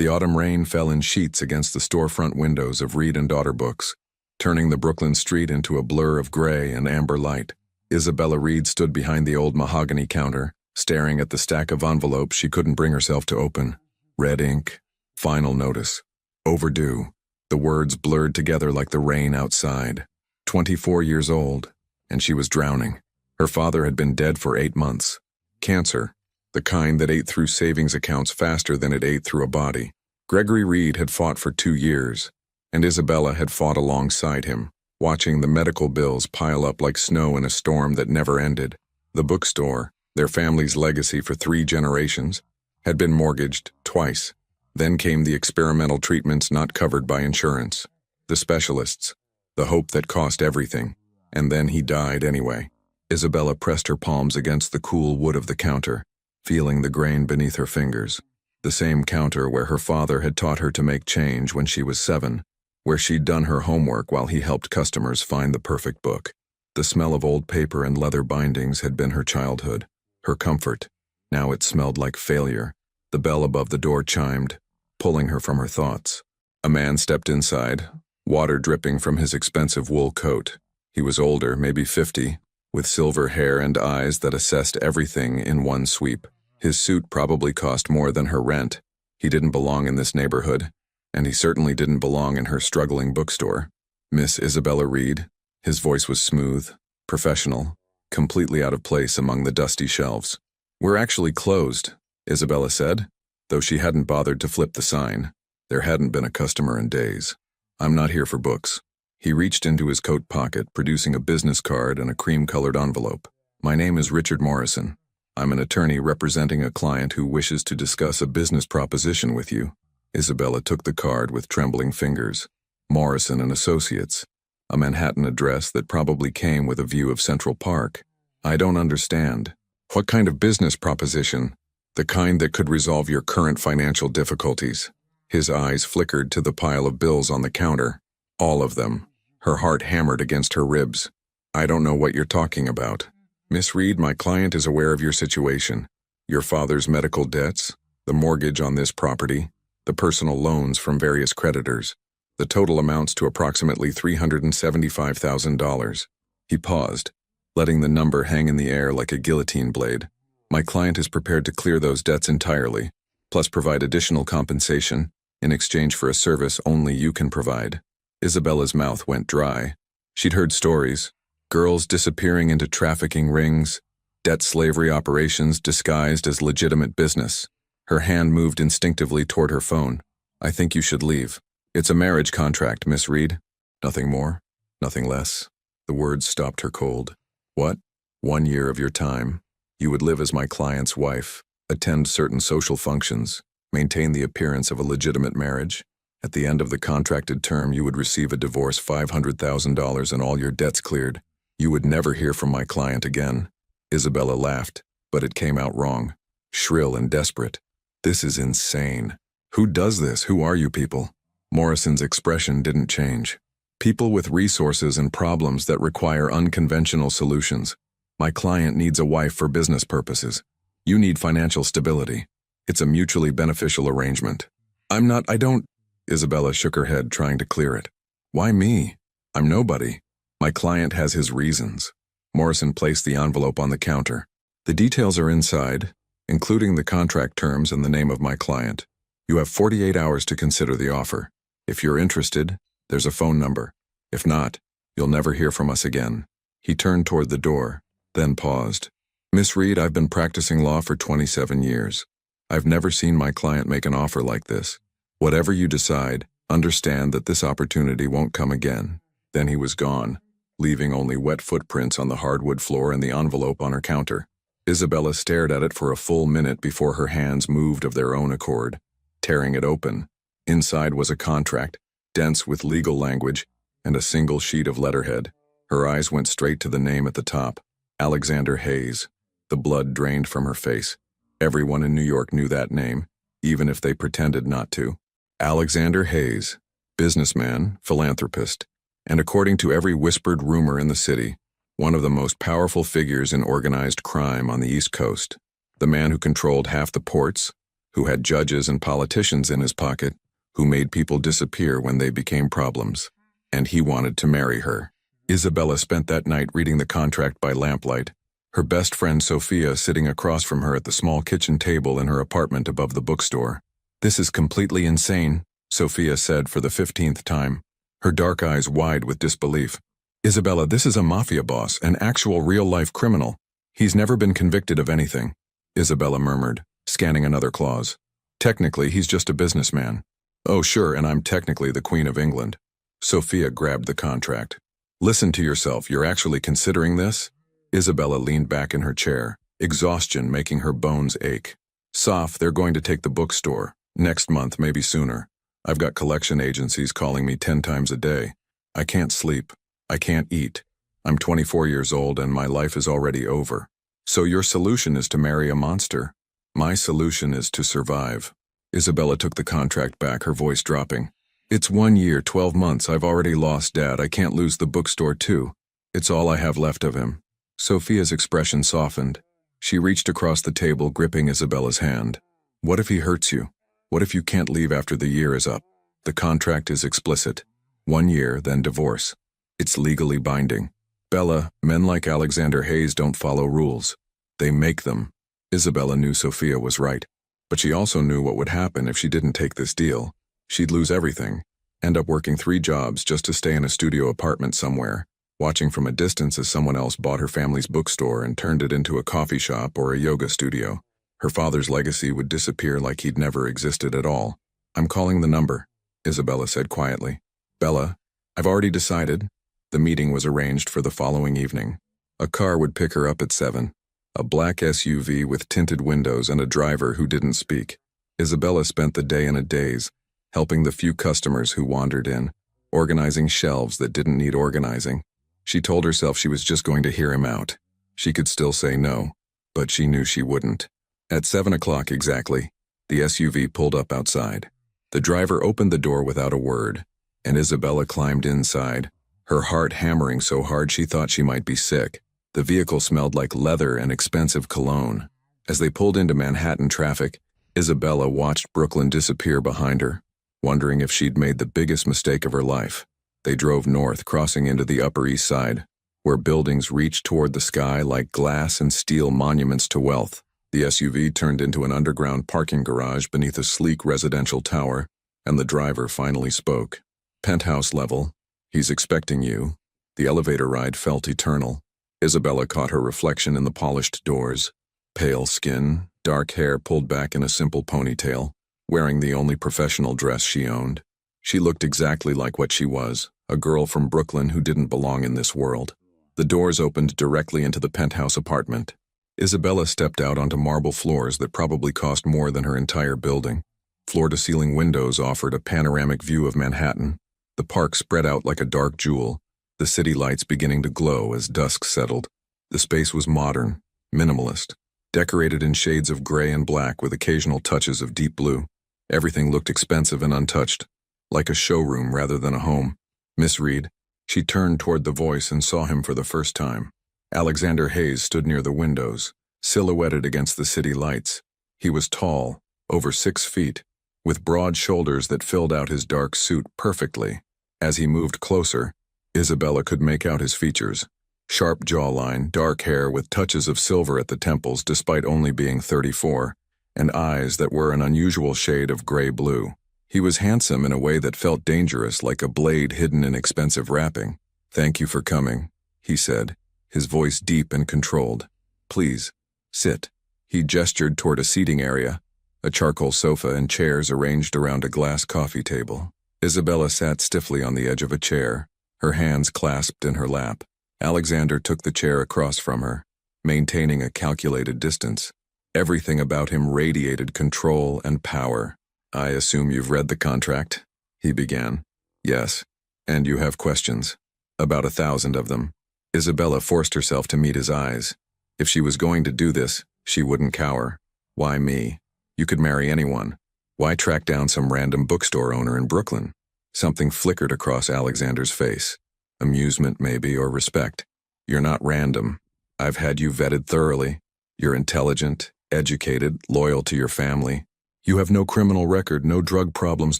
The autumn rain fell in sheets against the storefront windows of Reed and Daughter Books, turning the Brooklyn street into a blur of gray and amber light. Isabella Reed stood behind the old mahogany counter, staring at the stack of envelopes she couldn't bring herself to open. Red ink. Final notice. Overdue. The words blurred together like the rain outside. 24 years old, and she was drowning. Her father had been dead for 8 months. Cancer. The kind that ate through savings accounts faster than it ate through a body. Gregory Reed had fought for 2 years, and Isabella had fought alongside him, watching the medical bills pile up like snow in a storm that never ended. The bookstore, their family's legacy for 3 generations, had been mortgaged twice. Then came the experimental treatments not covered by insurance, the specialists, the hope that cost everything, and then he died anyway. Isabella pressed her palms against the cool wood of the counter, feeling the grain beneath her fingers. The same counter where her father had taught her to make change when she was 7, where she'd done her homework while he helped customers find the perfect book. The smell of old paper and leather bindings had been her childhood, her comfort. Now it smelled like failure. The bell above the door chimed, pulling her from her thoughts. A man stepped inside, water dripping from his expensive wool coat. He was older, maybe 50, with silver hair and eyes that assessed everything in one sweep. His suit probably cost more than her rent. He didn't belong in this neighborhood, and he certainly didn't belong in her struggling bookstore. Miss Isabella Reed. His voice was smooth, professional, completely out of place among the dusty shelves. "We're actually closed," Isabella said, though she hadn't bothered to flip the sign. There hadn't been a customer in days. "I'm not here for books." He reached into his coat pocket, producing a business card and a cream-colored envelope. "My name is Richard Morrison. I'm an attorney representing a client who wishes to discuss a business proposition with you." Isabella took the card with trembling fingers. Morrison and Associates, a Manhattan address that probably came with a view of Central Park. "I don't understand. What kind of business proposition? The kind that could resolve your current financial difficulties." His eyes flickered to the pile of bills on the counter. All of them. Her heart hammered against her ribs. "I don't know what you're talking about. Miss Reed, my client is aware of your situation. Your father's medical debts, the mortgage on this property, the personal loans from various creditors. The total amounts to approximately $375,000. He paused, letting the number hang in the air like a guillotine blade. "My client is prepared to clear those debts entirely, plus provide additional compensation in exchange for a service only you can provide." Isabella's mouth went dry. She'd heard stories, girls disappearing into trafficking rings, debt slavery operations disguised as legitimate business. Her hand moved instinctively toward her phone. "I think you should leave. It's a marriage contract, Miss Reed. Nothing more, nothing less." The words stopped her cold. "What? 1 year of your time. You would live as my client's wife, attend certain social functions, maintain the appearance of a legitimate marriage. At the end of the contracted term, you would receive a divorce, $500,000, and all your debts cleared. You would never hear from my client again." Isabella laughed, but it came out wrong, shrill and desperate. "This is insane. Who does this? Who are you people?" Morrison's expression didn't change. "People with resources and problems that require unconventional solutions. My client needs a wife for business purposes. You need financial stability. It's a mutually beneficial arrangement." I don't." Isabella shook her head, trying to clear it. "Why me? I'm nobody. My client has his reasons." Morrison placed the envelope on the counter. "The details are inside, including the contract terms and the name of my client. You have 48 hours to consider the offer. If you're interested, there's a phone number. If not, you'll never hear from us again." He turned toward the door, then paused. "Miss Reed, I've been practicing law for 27 years. I've never seen my client make an offer like this. Whatever you decide, understand that this opportunity won't come again." Then he was gone, leaving only wet footprints on the hardwood floor and the envelope on her counter. Isabella stared at it for a full minute before her hands moved of their own accord, tearing it open. Inside was a contract, dense with legal language, and a single sheet of letterhead. Her eyes went straight to the name at the top, Alexander Hayes. The blood drained from her face. Everyone in New York knew that name, even if they pretended not to. Alexander Hayes, businessman, philanthropist, and according to every whispered rumor in the city, one of the most powerful figures in organized crime on the East Coast. The man who controlled half the ports, who had judges and politicians in his pocket, who made people disappear when they became problems. And he wanted to marry her. Isabella spent that night reading the contract by lamplight, her best friend Sophia sitting across from her at the small kitchen table in her apartment above the bookstore. "This is completely insane," Sophia said for the 15th time, her dark eyes wide with disbelief. "Isabella, this is a mafia boss, an actual real-life criminal. He's never been convicted of anything," Isabella murmured, scanning another clause. "Technically, he's just a businessman." "Oh, sure, and I'm technically the Queen of England." Sophia grabbed the contract. "Listen to yourself, you're actually considering this?" Isabella leaned back in her chair, exhaustion making her bones ache. "Soph, they're going to take the bookstore. Next month, maybe sooner. I've got collection agencies calling me 10 times a day. I can't sleep. I can't eat. I'm 24 years old and my life is already over. So your solution is to marry a monster? My solution is to survive." Isabella took the contract back, her voice dropping. "It's 1 year, 12 months. I've already lost Dad. I can't lose the bookstore too. It's all I have left of him." Sophia's expression softened. She reached across the table, gripping Isabella's hand. "What if he hurts you? What if you can't leave after the year is up? The contract is explicit. 1 year, then divorce. It's legally binding. Bella, men like Alexander Hayes don't follow rules. They make them." Isabella knew Sophia was right, but she also knew what would happen if she didn't take this deal. She'd lose everything, end up working 3 jobs just to stay in a studio apartment somewhere, watching from a distance as someone else bought her family's bookstore and turned it into a coffee shop or a yoga studio. Her father's legacy would disappear like he'd never existed at all. "I'm calling the number," Isabella said quietly. "Bella, I've already decided." The meeting was arranged for the following evening. A car would pick her up at 7. A black SUV with tinted windows and a driver who didn't speak. Isabella spent the day in a daze, helping the few customers who wandered in, organizing shelves that didn't need organizing. She told herself she was just going to hear him out. She could still say no, but she knew she wouldn't. At 7 o'clock exactly, the SUV pulled up outside. The driver opened the door without a word, and Isabella climbed inside, her heart hammering so hard she thought she might be sick. The vehicle smelled like leather and expensive cologne. As they pulled into Manhattan traffic, Isabella watched Brooklyn disappear behind her, wondering if she'd made the biggest mistake of her life. They drove north, crossing into the Upper East Side, where buildings reached toward the sky like glass and steel monuments to wealth. The SUV turned into an underground parking garage beneath a sleek residential tower, and the driver finally spoke. "Penthouse level. He's expecting you." The elevator ride felt eternal. Isabella caught her reflection in the polished doors. Pale skin, dark hair pulled back in a simple ponytail, wearing the only professional dress she owned. She looked exactly like what she was, a girl from Brooklyn who didn't belong in this world. The doors opened directly into the penthouse apartment. Isabella stepped out onto marble floors that probably cost more than her entire building. Floor-to-ceiling windows offered a panoramic view of Manhattan. The park spread out like a dark jewel, the city lights beginning to glow as dusk settled. The space was modern, minimalist, decorated in shades of gray and black with occasional touches of deep blue. Everything looked expensive and untouched, like a showroom rather than a home. "Miss Reed." She turned toward the voice and saw him for the first time. Alexander Hayes stood near the windows, silhouetted against the city lights. He was tall, over 6 feet, with broad shoulders that filled out his dark suit perfectly. As he moved closer, Isabella could make out his features. Sharp jawline, dark hair with touches of silver at the temples despite only being 34, and eyes that were an unusual shade of gray-blue. He was handsome in a way that felt dangerous, like a blade hidden in expensive wrapping. "Thank you for coming," he said, his voice deep and controlled. "Please, sit." He gestured toward a seating area, a charcoal sofa and chairs arranged around a glass coffee table. Isabella sat stiffly on the edge of a chair, her hands clasped in her lap. Alexander took the chair across from her, maintaining a calculated distance. Everything about him radiated control and power. "I assume you've read the contract," he began. "Yes. And you have questions." "About 1,000 of them." Isabella forced herself to meet his eyes. If she was going to do this, she wouldn't cower. "Why me? You could marry anyone. Why track down some random bookstore owner in Brooklyn?" Something flickered across Alexander's face. Amusement, maybe, or respect. "You're not random. I've had you vetted thoroughly. You're intelligent, educated, loyal to your family. You have no criminal record, no drug problems,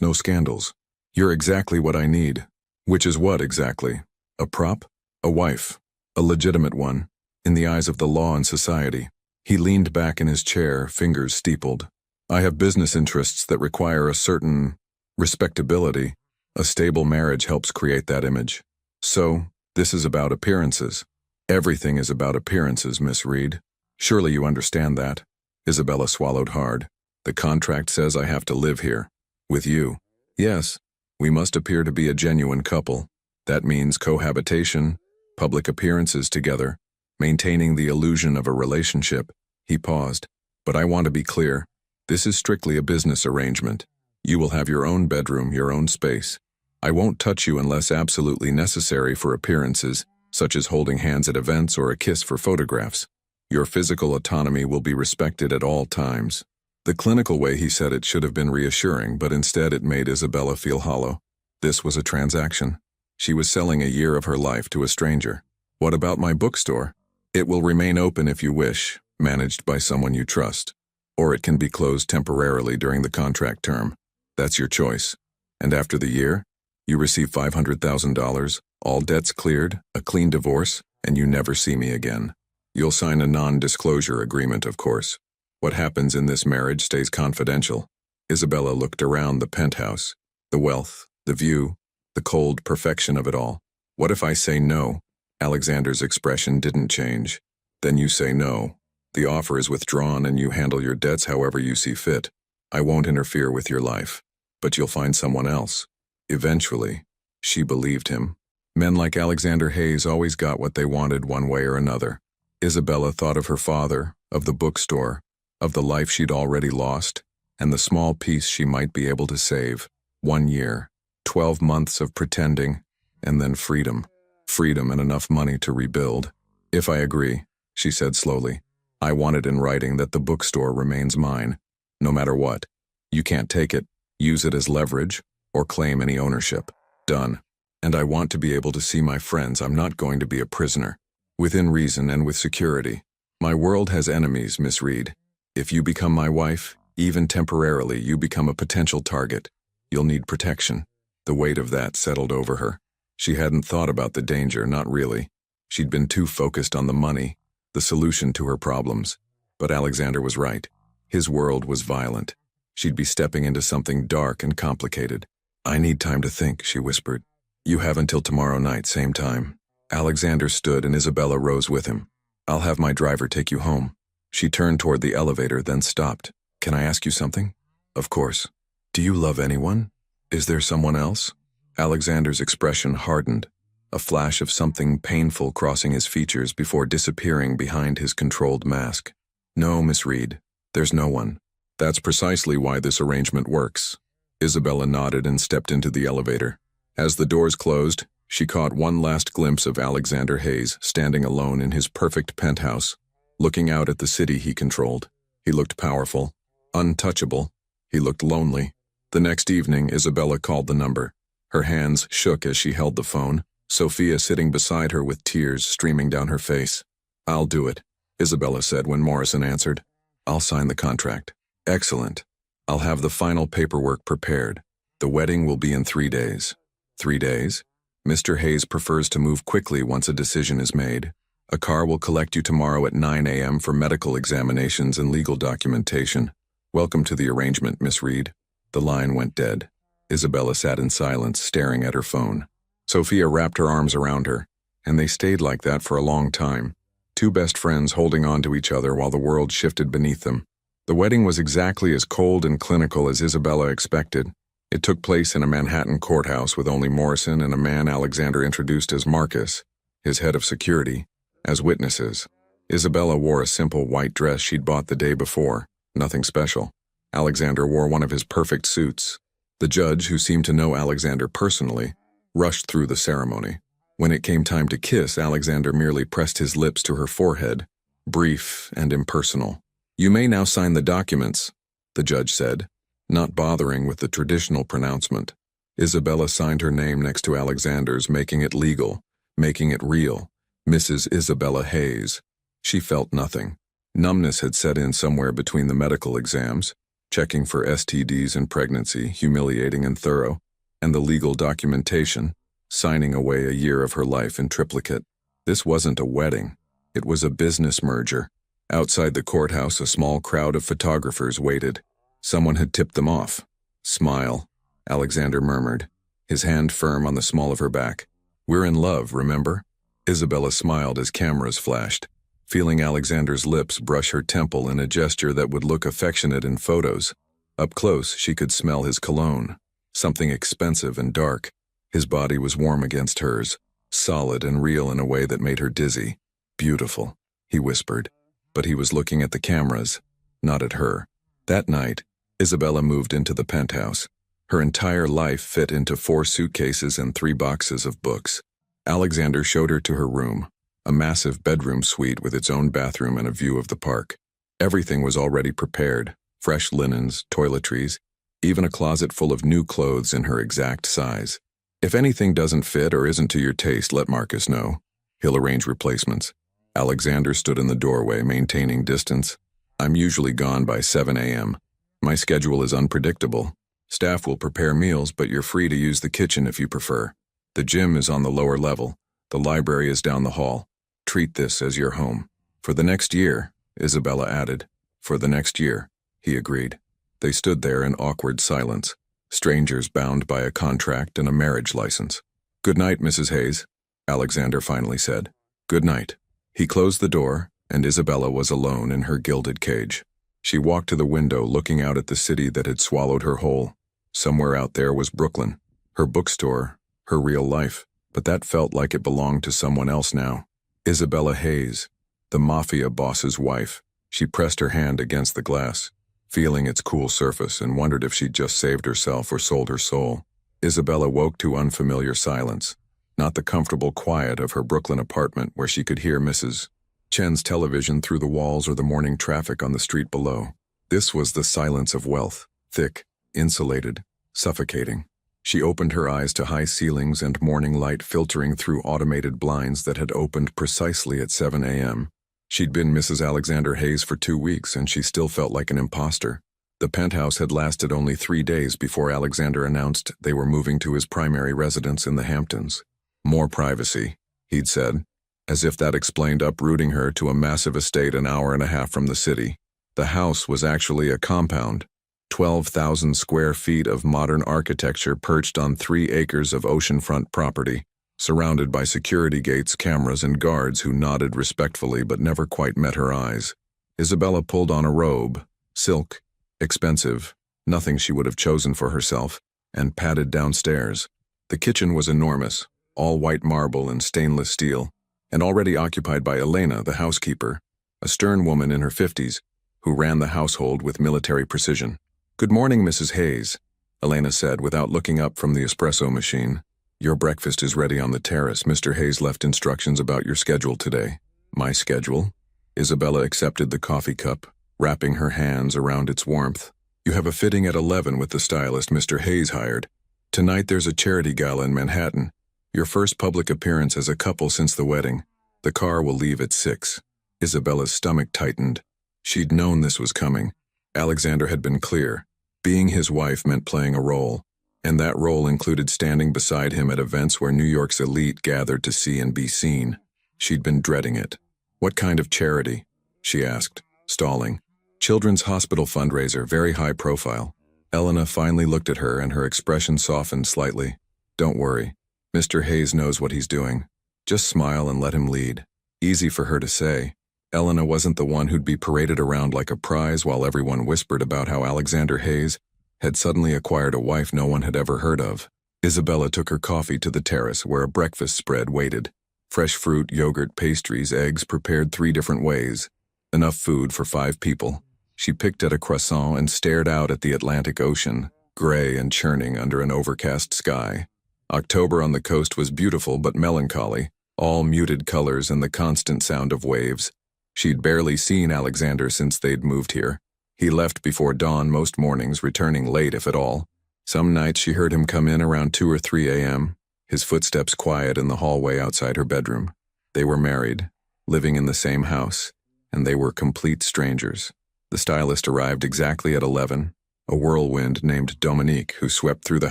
no scandals. You're exactly what I need. Which is what exactly? A prop? A wife. A legitimate one, in the eyes of the law and society. He leaned back in his chair, fingers steepled. I have business interests that require a certain respectability. A stable marriage helps create that image. So, this is about appearances. Everything is about appearances, Miss Reed. Surely you understand that. Isabella swallowed hard. The contract says I have to live here. With you. Yes, we must appear to be a genuine couple. That means cohabitation, public appearances together, maintaining the illusion of a relationship. He paused. But I want to be clear. This is strictly a business arrangement. You will have your own bedroom, your own space. I won't touch you unless absolutely necessary for appearances, such as holding hands at events or a kiss for photographs. Your physical autonomy will be respected at all times. The clinical way he said it should have been reassuring, but instead it made Isabella feel hollow. This was a transaction. She was selling a year of her life to a stranger. What about my bookstore? It will remain open if you wish, managed by someone you trust. Or it can be closed temporarily during the contract term. That's your choice. And after the year, you receive $500,000, all debts cleared, a clean divorce, and you never see me again. You'll sign a non-disclosure agreement, of course. What happens in this marriage stays confidential. Isabella looked around the penthouse, the wealth, the view, the cold perfection of it all. What if I say no? Alexander's expression didn't change. Then you say no. The offer is withdrawn and you handle your debts however you see fit. I won't interfere with your life. But you'll find someone else. Eventually, she believed him. Men like Alexander Hayes always got what they wanted one way or another. Isabella thought of her father, of the bookstore, of the life she'd already lost, and the small piece she might be able to save. 1 year, 12 months of pretending, and then freedom. Freedom and enough money to rebuild. If I agree, she said slowly, I want it in writing that the bookstore remains mine. No matter what. You can't take it, use it as leverage, or claim any ownership. Done. And I want to be able to see my friends. I'm not going to be a prisoner. Within reason and with security. My world has enemies, Miss Reed. If you become my wife, even temporarily, you become a potential target. You'll need protection. The weight of that settled over her. She hadn't thought about the danger, not really. She'd been too focused on the money, the solution to her problems. But Alexander was right. His world was violent. She'd be stepping into something dark and complicated. I need time to think, she whispered. You have until tomorrow night, same time. Alexander stood and Isabella rose with him. I'll have my driver take you home. She turned toward the elevator, then stopped. Can I ask you something? Of course. Do you love anyone? Is there someone else? Alexander's expression hardened, a flash of something painful crossing his features before disappearing behind his controlled mask. No, Miss Reed, there's no one. That's precisely why this arrangement works. Isabella nodded and stepped into the elevator. As the doors closed, she caught one last glimpse of Alexander Hayes standing alone in his perfect penthouse, looking out at the city he controlled. He looked powerful, untouchable. He looked lonely. The next evening, Isabella called the number. Her hands shook as she held the phone, Sophia sitting beside her with tears streaming down her face. I'll do it, Isabella said when Morrison answered. I'll sign the contract. Excellent. I'll have the final paperwork prepared. The wedding will be in 3 days. 3 days? Mr. Hayes prefers to move quickly once a decision is made. A car will collect you tomorrow at 9 a.m. for medical examinations and legal documentation. Welcome to the arrangement, Miss Reed. The line went dead. Isabella sat in silence, staring at her phone. Sophia wrapped her arms around her, and they stayed like that for a long time. Two best friends holding on to each other while the world shifted beneath them. The wedding was exactly as cold and clinical as Isabella expected. It took place in a Manhattan courthouse with only Morrison and a man Alexander introduced as Marcus, his head of security, as witnesses. Isabella wore a simple white dress she'd bought the day before, nothing special. Alexander wore one of his perfect suits. The judge, who seemed to know Alexander personally, rushed through the ceremony. When it came time to kiss, Alexander merely pressed his lips to her forehead, brief and impersonal. You may now sign the documents, the judge said, not bothering with the traditional pronouncement. Isabella signed her name next to Alexander's, making it legal, making it real. Mrs. Isabella Hayes. She felt nothing. Numbness had set in somewhere between the medical exams. checking for STDs and pregnancy, humiliating and thorough, and the legal documentation, signing away a year of her life in triplicate. This wasn't a wedding. It was a business merger. Outside the courthouse, a small crowd of photographers waited. Someone had tipped them off. "Smile," Alexander murmured, his hand firm on the small of her back. "We're in love, remember?" Isabella smiled as cameras flashed, feeling Alexander's lips brush her temple in a gesture that would look affectionate in photos. Up close, she could smell his cologne, something expensive and dark. His body was warm against hers, solid and real in a way that made her dizzy. "Beautiful," he whispered, but he was looking at the cameras, not at her. That night, Isabella moved into the penthouse. Her entire life fit into 4 suitcases and 3 boxes of books. Alexander showed her to her room, a massive bedroom suite with its own bathroom and a view of the park. Everything was already prepared, fresh linens, toiletries, even a closet full of new clothes in her exact size. "If anything doesn't fit or isn't to your taste, let Marcus know. He'll arrange replacements." Alexander stood in the doorway, maintaining distance. "I'm usually gone by 7 a.m. My schedule is unpredictable. Staff will prepare meals, but you're free to use the kitchen if you prefer. The gym is on the lower level. The library is down the hall. Treat this as your home." "For the next year," Isabella added. "For the next year," he agreed. They stood there in awkward silence, strangers bound by a contract and a marriage license. "Good night, Mrs. Hayes," Alexander finally said. "Good night." He closed the door, and Isabella was alone in her gilded cage. She walked to the window, looking out at the city that had swallowed her whole. Somewhere out there was Brooklyn, her bookstore, her real life, but that felt like it belonged to someone else now. Isabella Hayes, the Mafia boss's wife. She pressed her hand against the glass, feeling its cool surface, and wondered if she'd just saved herself or sold her soul. Isabella woke to unfamiliar silence, not the comfortable quiet of her Brooklyn apartment where she could hear Mrs. Chen's television through the walls or the morning traffic on the street below. This was the silence of wealth, thick, insulated, suffocating. She opened her eyes to high ceilings and morning light filtering through automated blinds that had opened precisely at 7 a.m. She'd been Mrs. Alexander Hayes for 2 weeks, and she still felt like an imposter. The penthouse had lasted only 3 days before Alexander announced they were moving to his primary residence in the Hamptons. "More privacy," he'd said, as if that explained uprooting her to a massive estate an hour and a half from the city. The house was actually a compound, 12,000 square feet of modern architecture perched on 3 acres of oceanfront property, surrounded by security gates, cameras, and guards who nodded respectfully but never quite met her eyes. Isabella pulled on a robe, silk, expensive, nothing she would have chosen for herself, and padded downstairs. The kitchen was enormous, all white marble and stainless steel, and already occupied by Elena, the housekeeper, a stern woman in her 50s, who ran the household with military precision. "Good morning, Mrs. Hayes," Elena said without looking up from the espresso machine. "Your breakfast is ready on the terrace. Mr. Hayes left instructions about your schedule today." "My schedule?" Isabella accepted the coffee cup, wrapping her hands around its warmth. "You have a fitting at 11 with the stylist Mr. Hayes hired. Tonight there's a charity gala in Manhattan. Your first public appearance as a couple since the wedding. The car will leave at 6. Isabella's stomach tightened. She'd known this was coming. Alexander had been clear. Being his wife meant playing a role, and that role included standing beside him at events where New York's elite gathered to see and be seen. She'd been dreading it. "What kind of charity?" she asked, stalling. "Children's hospital fundraiser, very high profile." Elena finally looked at her, and her expression softened slightly. "Don't worry. Mr. Hayes knows what he's doing. Just smile and let him lead." Easy for her to say. Elena wasn't the one who'd be paraded around like a prize while everyone whispered about how Alexander Hayes had suddenly acquired a wife no one had ever heard of. Isabella took her coffee to the terrace where a breakfast spread waited. Fresh fruit, yogurt, pastries, eggs prepared 3 different ways. Enough food for 5 people. She picked at a croissant and stared out at the Atlantic Ocean, gray and churning under an overcast sky. October on the coast was beautiful but melancholy, all muted colors and the constant sound of waves. She'd barely seen Alexander since they'd moved here. He left before dawn most mornings, returning late if at all. Some nights she heard him come in around 2 or 3 a.m., his footsteps quiet in the hallway outside her bedroom. They were married, living in the same house, and they were complete strangers. The stylist arrived exactly at 11, a whirlwind named Dominique who swept through the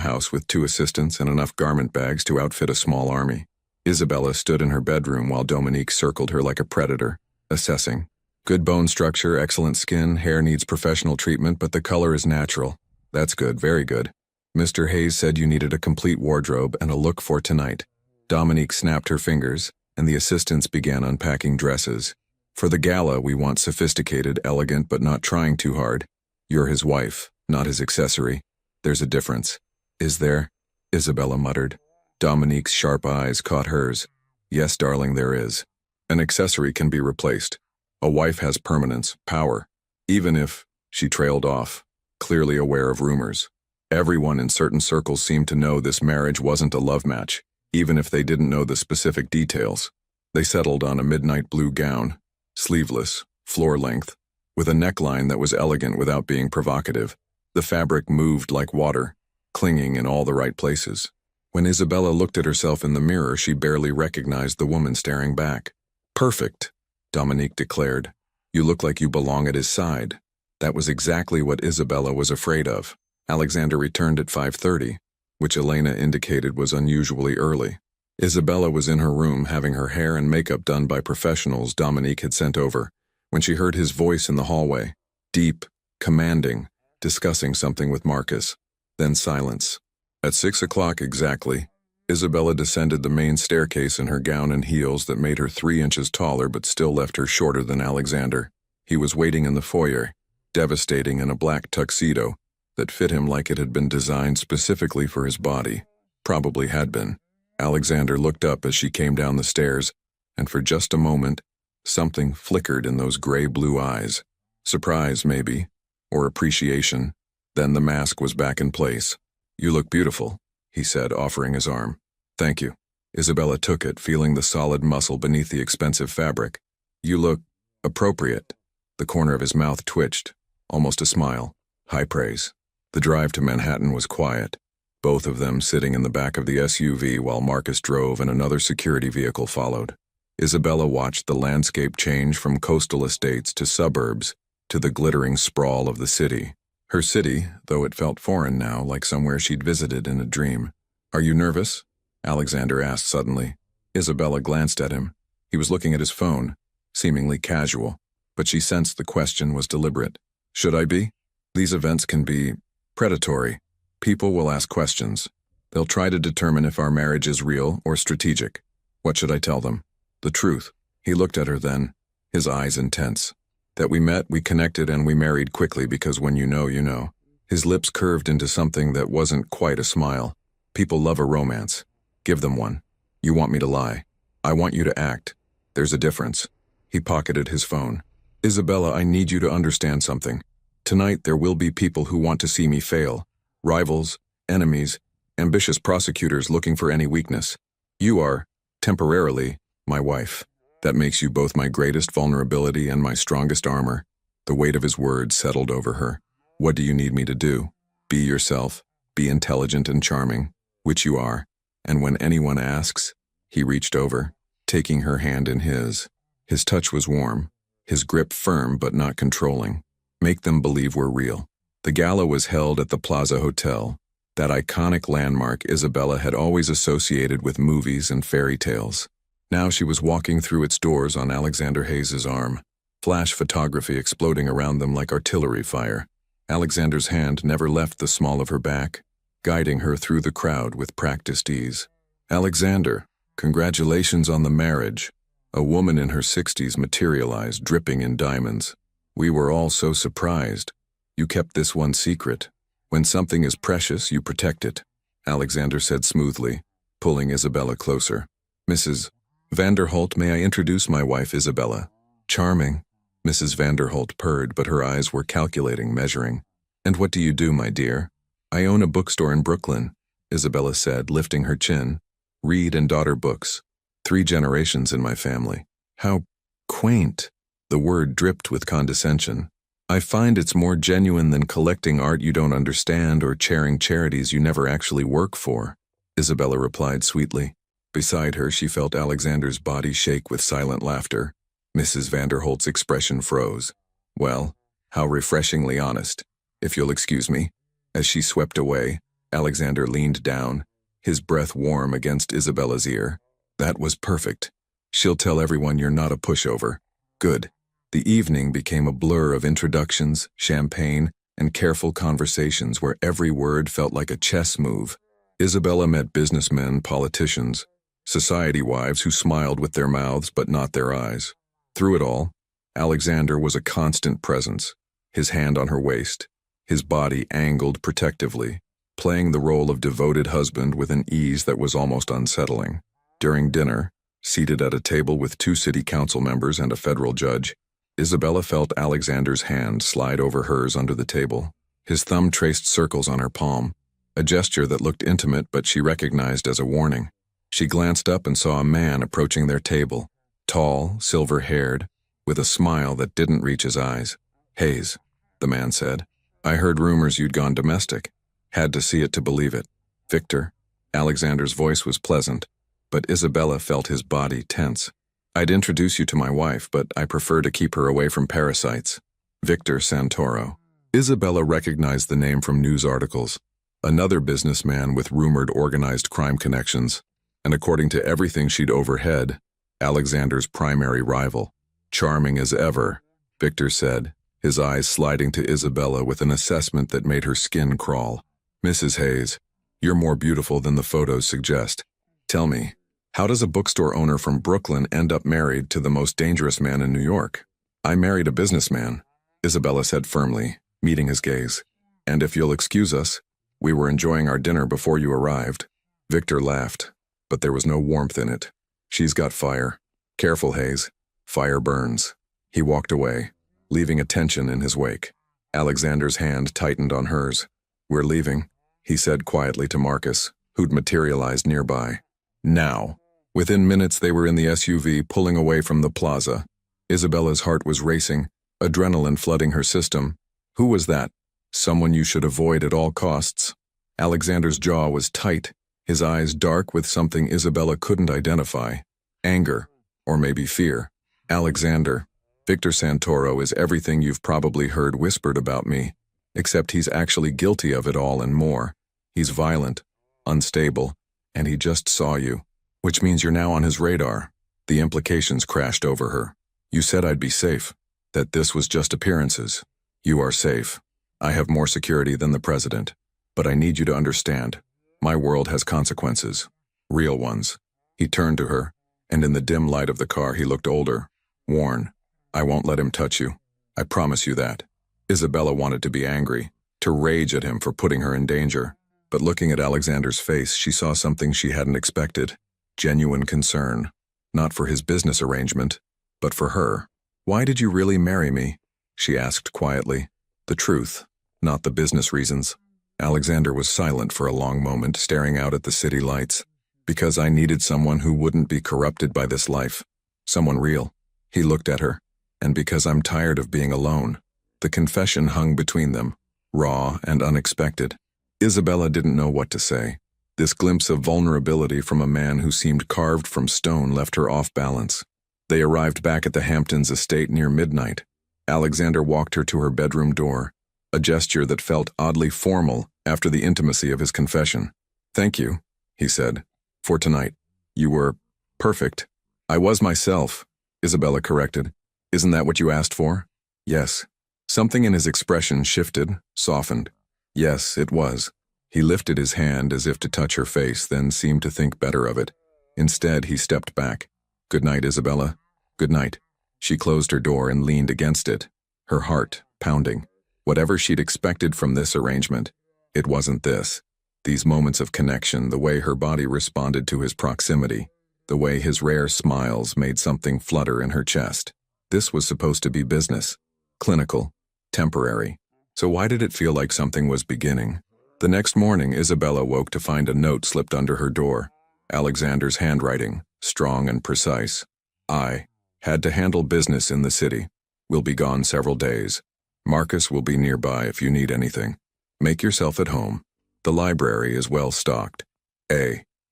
house with 2 assistants and enough garment bags to outfit a small army. Isabella stood in her bedroom while Dominique circled her like a predator, assessing. Good bone structure, excellent skin, hair needs professional treatment, but the color is natural. That's good, very good. Mr. Hayes said you needed a complete wardrobe and a look for tonight. Dominique snapped her fingers, and the assistants began unpacking dresses. For the gala, we want sophisticated, elegant, but not trying too hard. You're his wife, not his accessory. There's a difference. Is there? Isabella muttered. Dominique's sharp eyes caught hers. Yes, darling, there is. An accessory can be replaced. A wife has permanence, power. Even if, she trailed off, clearly aware of rumors. Everyone in certain circles seemed to know this marriage wasn't a love match, even if they didn't know the specific details. They settled on a midnight blue gown, sleeveless, floor-length, with a neckline that was elegant without being provocative. The fabric moved like water, clinging in all the right places. When Isabella looked at herself in the mirror, she barely recognized the woman staring back. Perfect, Dominique declared. You look like you belong at his side. That was exactly what Isabella was afraid of. Alexander returned at 5:30, which Elena indicated was unusually early. Isabella was in her room having her hair and makeup done by professionals Dominique had sent over, when she heard his voice in the hallway, deep, commanding, discussing something with Marcus. Then silence. At 6 o'clock exactly, Isabella descended the main staircase in her gown and heels that made her 3 inches taller but still left her shorter than Alexander. He was waiting in the foyer, devastating in a black tuxedo that fit him like it had been designed specifically for his body. Probably had been. Alexander looked up as she came down the stairs, and for just a moment, something flickered in those gray-blue eyes. Surprise, maybe, or appreciation. Then the mask was back in place. You look beautiful, he said, offering his arm. Thank you. Isabella took it, feeling the solid muscle beneath the expensive fabric. You look appropriate. The corner of his mouth twitched, almost a smile. High praise. The drive to Manhattan was quiet, both of them sitting in the back of the SUV while Marcus drove and another security vehicle followed. Isabella watched the landscape change from coastal estates to suburbs to the glittering sprawl of the city. Her city, though it felt foreign now, like somewhere she'd visited in a dream. Are you nervous? Alexander asked suddenly. Isabella glanced at him. He was looking at his phone, seemingly casual, but she sensed the question was deliberate. Should I be? These events can be predatory. People will ask questions. They'll try to determine if our marriage is real or strategic. What should I tell them? The truth. He looked at her then, his eyes intense. That we met, we connected, and we married quickly because when you know, you know. His lips curved into something that wasn't quite a smile. People love a romance. Give them one. You want me to lie. I want you to act. There's a difference. He pocketed his phone. Isabella, I need you to understand something. Tonight there will be people who want to see me fail. Rivals, enemies, ambitious prosecutors looking for any weakness. You are, temporarily, my wife. That makes you both my greatest vulnerability and my strongest armor. The weight of his words settled over her. What do you need me to do? Be yourself, be intelligent and charming, which you are. And when anyone asks, he reached over, taking her hand in his. His touch was warm, his grip firm but not controlling. Make them believe we're real. The gala was held at the Plaza Hotel, that iconic landmark Isabella had always associated with movies and fairy tales. Now she was walking through its doors on Alexander Hayes's arm, flash photography exploding around them like artillery fire. Alexander's hand never left the small of her back, guiding her through the crowd with practiced ease. Alexander, congratulations on the marriage. A woman in her 60s materialized, dripping in diamonds. We were all so surprised. You kept this one secret. When something is precious, you protect it, Alexander said smoothly, pulling Isabella closer. Mrs. Vanderholt, may I introduce my wife, Isabella? Charming. Mrs. Vanderholt purred, but her eyes were calculating, measuring. And what do you do, my dear? I own a bookstore in Brooklyn, Isabella said, lifting her chin. Reed and daughter books. 3 generations in my family. How quaint. The word dripped with condescension. I find it's more genuine than collecting art you don't understand or chairing charities you never actually work for, Isabella replied sweetly. Beside her, she felt Alexander's body shake with silent laughter. Mrs. Vanderholt's expression froze. Well, how refreshingly honest. if you'll excuse me." As she swept away, Alexander leaned down, his breath warm against Isabella's ear. "That was perfect. She'll tell everyone you're not a pushover." Good. The evening became a blur of introductions, champagne, and careful conversations where every word felt like a chess move. Isabella met businessmen, politicians, society wives who smiled with their mouths but not their eyes. Through it all, Alexander was a constant presence, his hand on her waist, his body angled protectively, playing the role of devoted husband with an ease that was almost unsettling. During dinner, seated at a table with 2 city council members and a federal judge, Isabella felt Alexander's hand slide over hers under the table. His thumb traced circles on her palm, a gesture that looked intimate but she recognized as a warning. She glanced up and saw a man approaching their table, tall, silver-haired, with a smile that didn't reach his eyes. "Hayes," the man said, "I heard rumors you'd gone domestic. Had to see it to believe it." "Victor." Alexander's voice was pleasant, but Isabella felt his body tense. "I'd introduce you to my wife, but I prefer to keep her away from parasites." Victor Santoro. Isabella recognized the name from news articles. Another businessman with rumored organized crime connections, and according to everything she'd overheard, Alexander's primary rival. "Charming as ever," Victor said, his eyes sliding to Isabella with an assessment that made her skin crawl. "Mrs. Hayes, you're more beautiful than the photos suggest. Tell me, how does a bookstore owner from Brooklyn end up married to the most dangerous man in New York?" "I married a businessman," Isabella said firmly, meeting his gaze. "And if you'll excuse us, we were enjoying our dinner before you arrived." Victor laughed, but there was no warmth in it. "She's got fire. Careful, Hayes. Fire burns." He walked away, leaving a tension in his wake. Alexander's hand tightened on hers. "We're leaving," he said quietly to Marcus, who'd materialized nearby. Now. Within minutes they were in the SUV pulling away from the plaza. Isabella's heart was racing, adrenaline flooding her system. Who was that? Someone you should avoid at all costs. Alexander's jaw was tight, his eyes dark with something Isabella couldn't identify. Anger, or maybe fear. "Alexander, Victor Santoro is everything you've probably heard whispered about me, except he's actually guilty of it all and more. He's violent, unstable, and he just saw you, which means you're now on his radar." The implications crashed over her. "You said I'd be safe, that this was just appearances. You are safe. I have more security than the president, but I need you to understand, my world has consequences. Real ones." He turned to her, and in the dim light of the car he looked older, worn. "I won't let him touch you. I promise you that." Isabella wanted to be angry, to rage at him for putting her in danger. But looking at Alexander's face, she saw something she hadn't expected. Genuine concern. Not for his business arrangement, but for her. "Why did you really marry me?" she asked quietly. "The truth, not the business reasons." Alexander was silent for a long moment, staring out at the city lights. "Because I needed someone who wouldn't be corrupted by this life. Someone real." He looked at her. "And because I'm tired of being alone." The confession hung between them, raw and unexpected. Isabella didn't know what to say. This glimpse of vulnerability from a man who seemed carved from stone left her off balance. They arrived back at the Hamptons estate near midnight. Alexander walked her to her bedroom door, a gesture that felt oddly formal after the intimacy of his confession. "Thank you," he said, "for tonight. You were perfect." "I was myself," Isabella corrected. "Isn't that what you asked for?" "Yes." Something in his expression shifted, softened. "Yes, it was." He lifted his hand as if to touch her face, then seemed to think better of it. Instead, he stepped back. "Good night, Isabella. Good night." She closed her door and leaned against it, her heart pounding. Whatever she'd expected from this arrangement, it wasn't this. These moments of connection, the way her body responded to his proximity, the way his rare smiles made something flutter in her chest. This was supposed to be business. Clinical. Temporary. So why did it feel like something was beginning? The next morning, Isabella woke to find a note slipped under her door. Alexander's handwriting, strong and precise. "I had to handle business in the city. Will be gone several days. Marcus will be nearby if you need anything. Make yourself at home. The library is well stocked.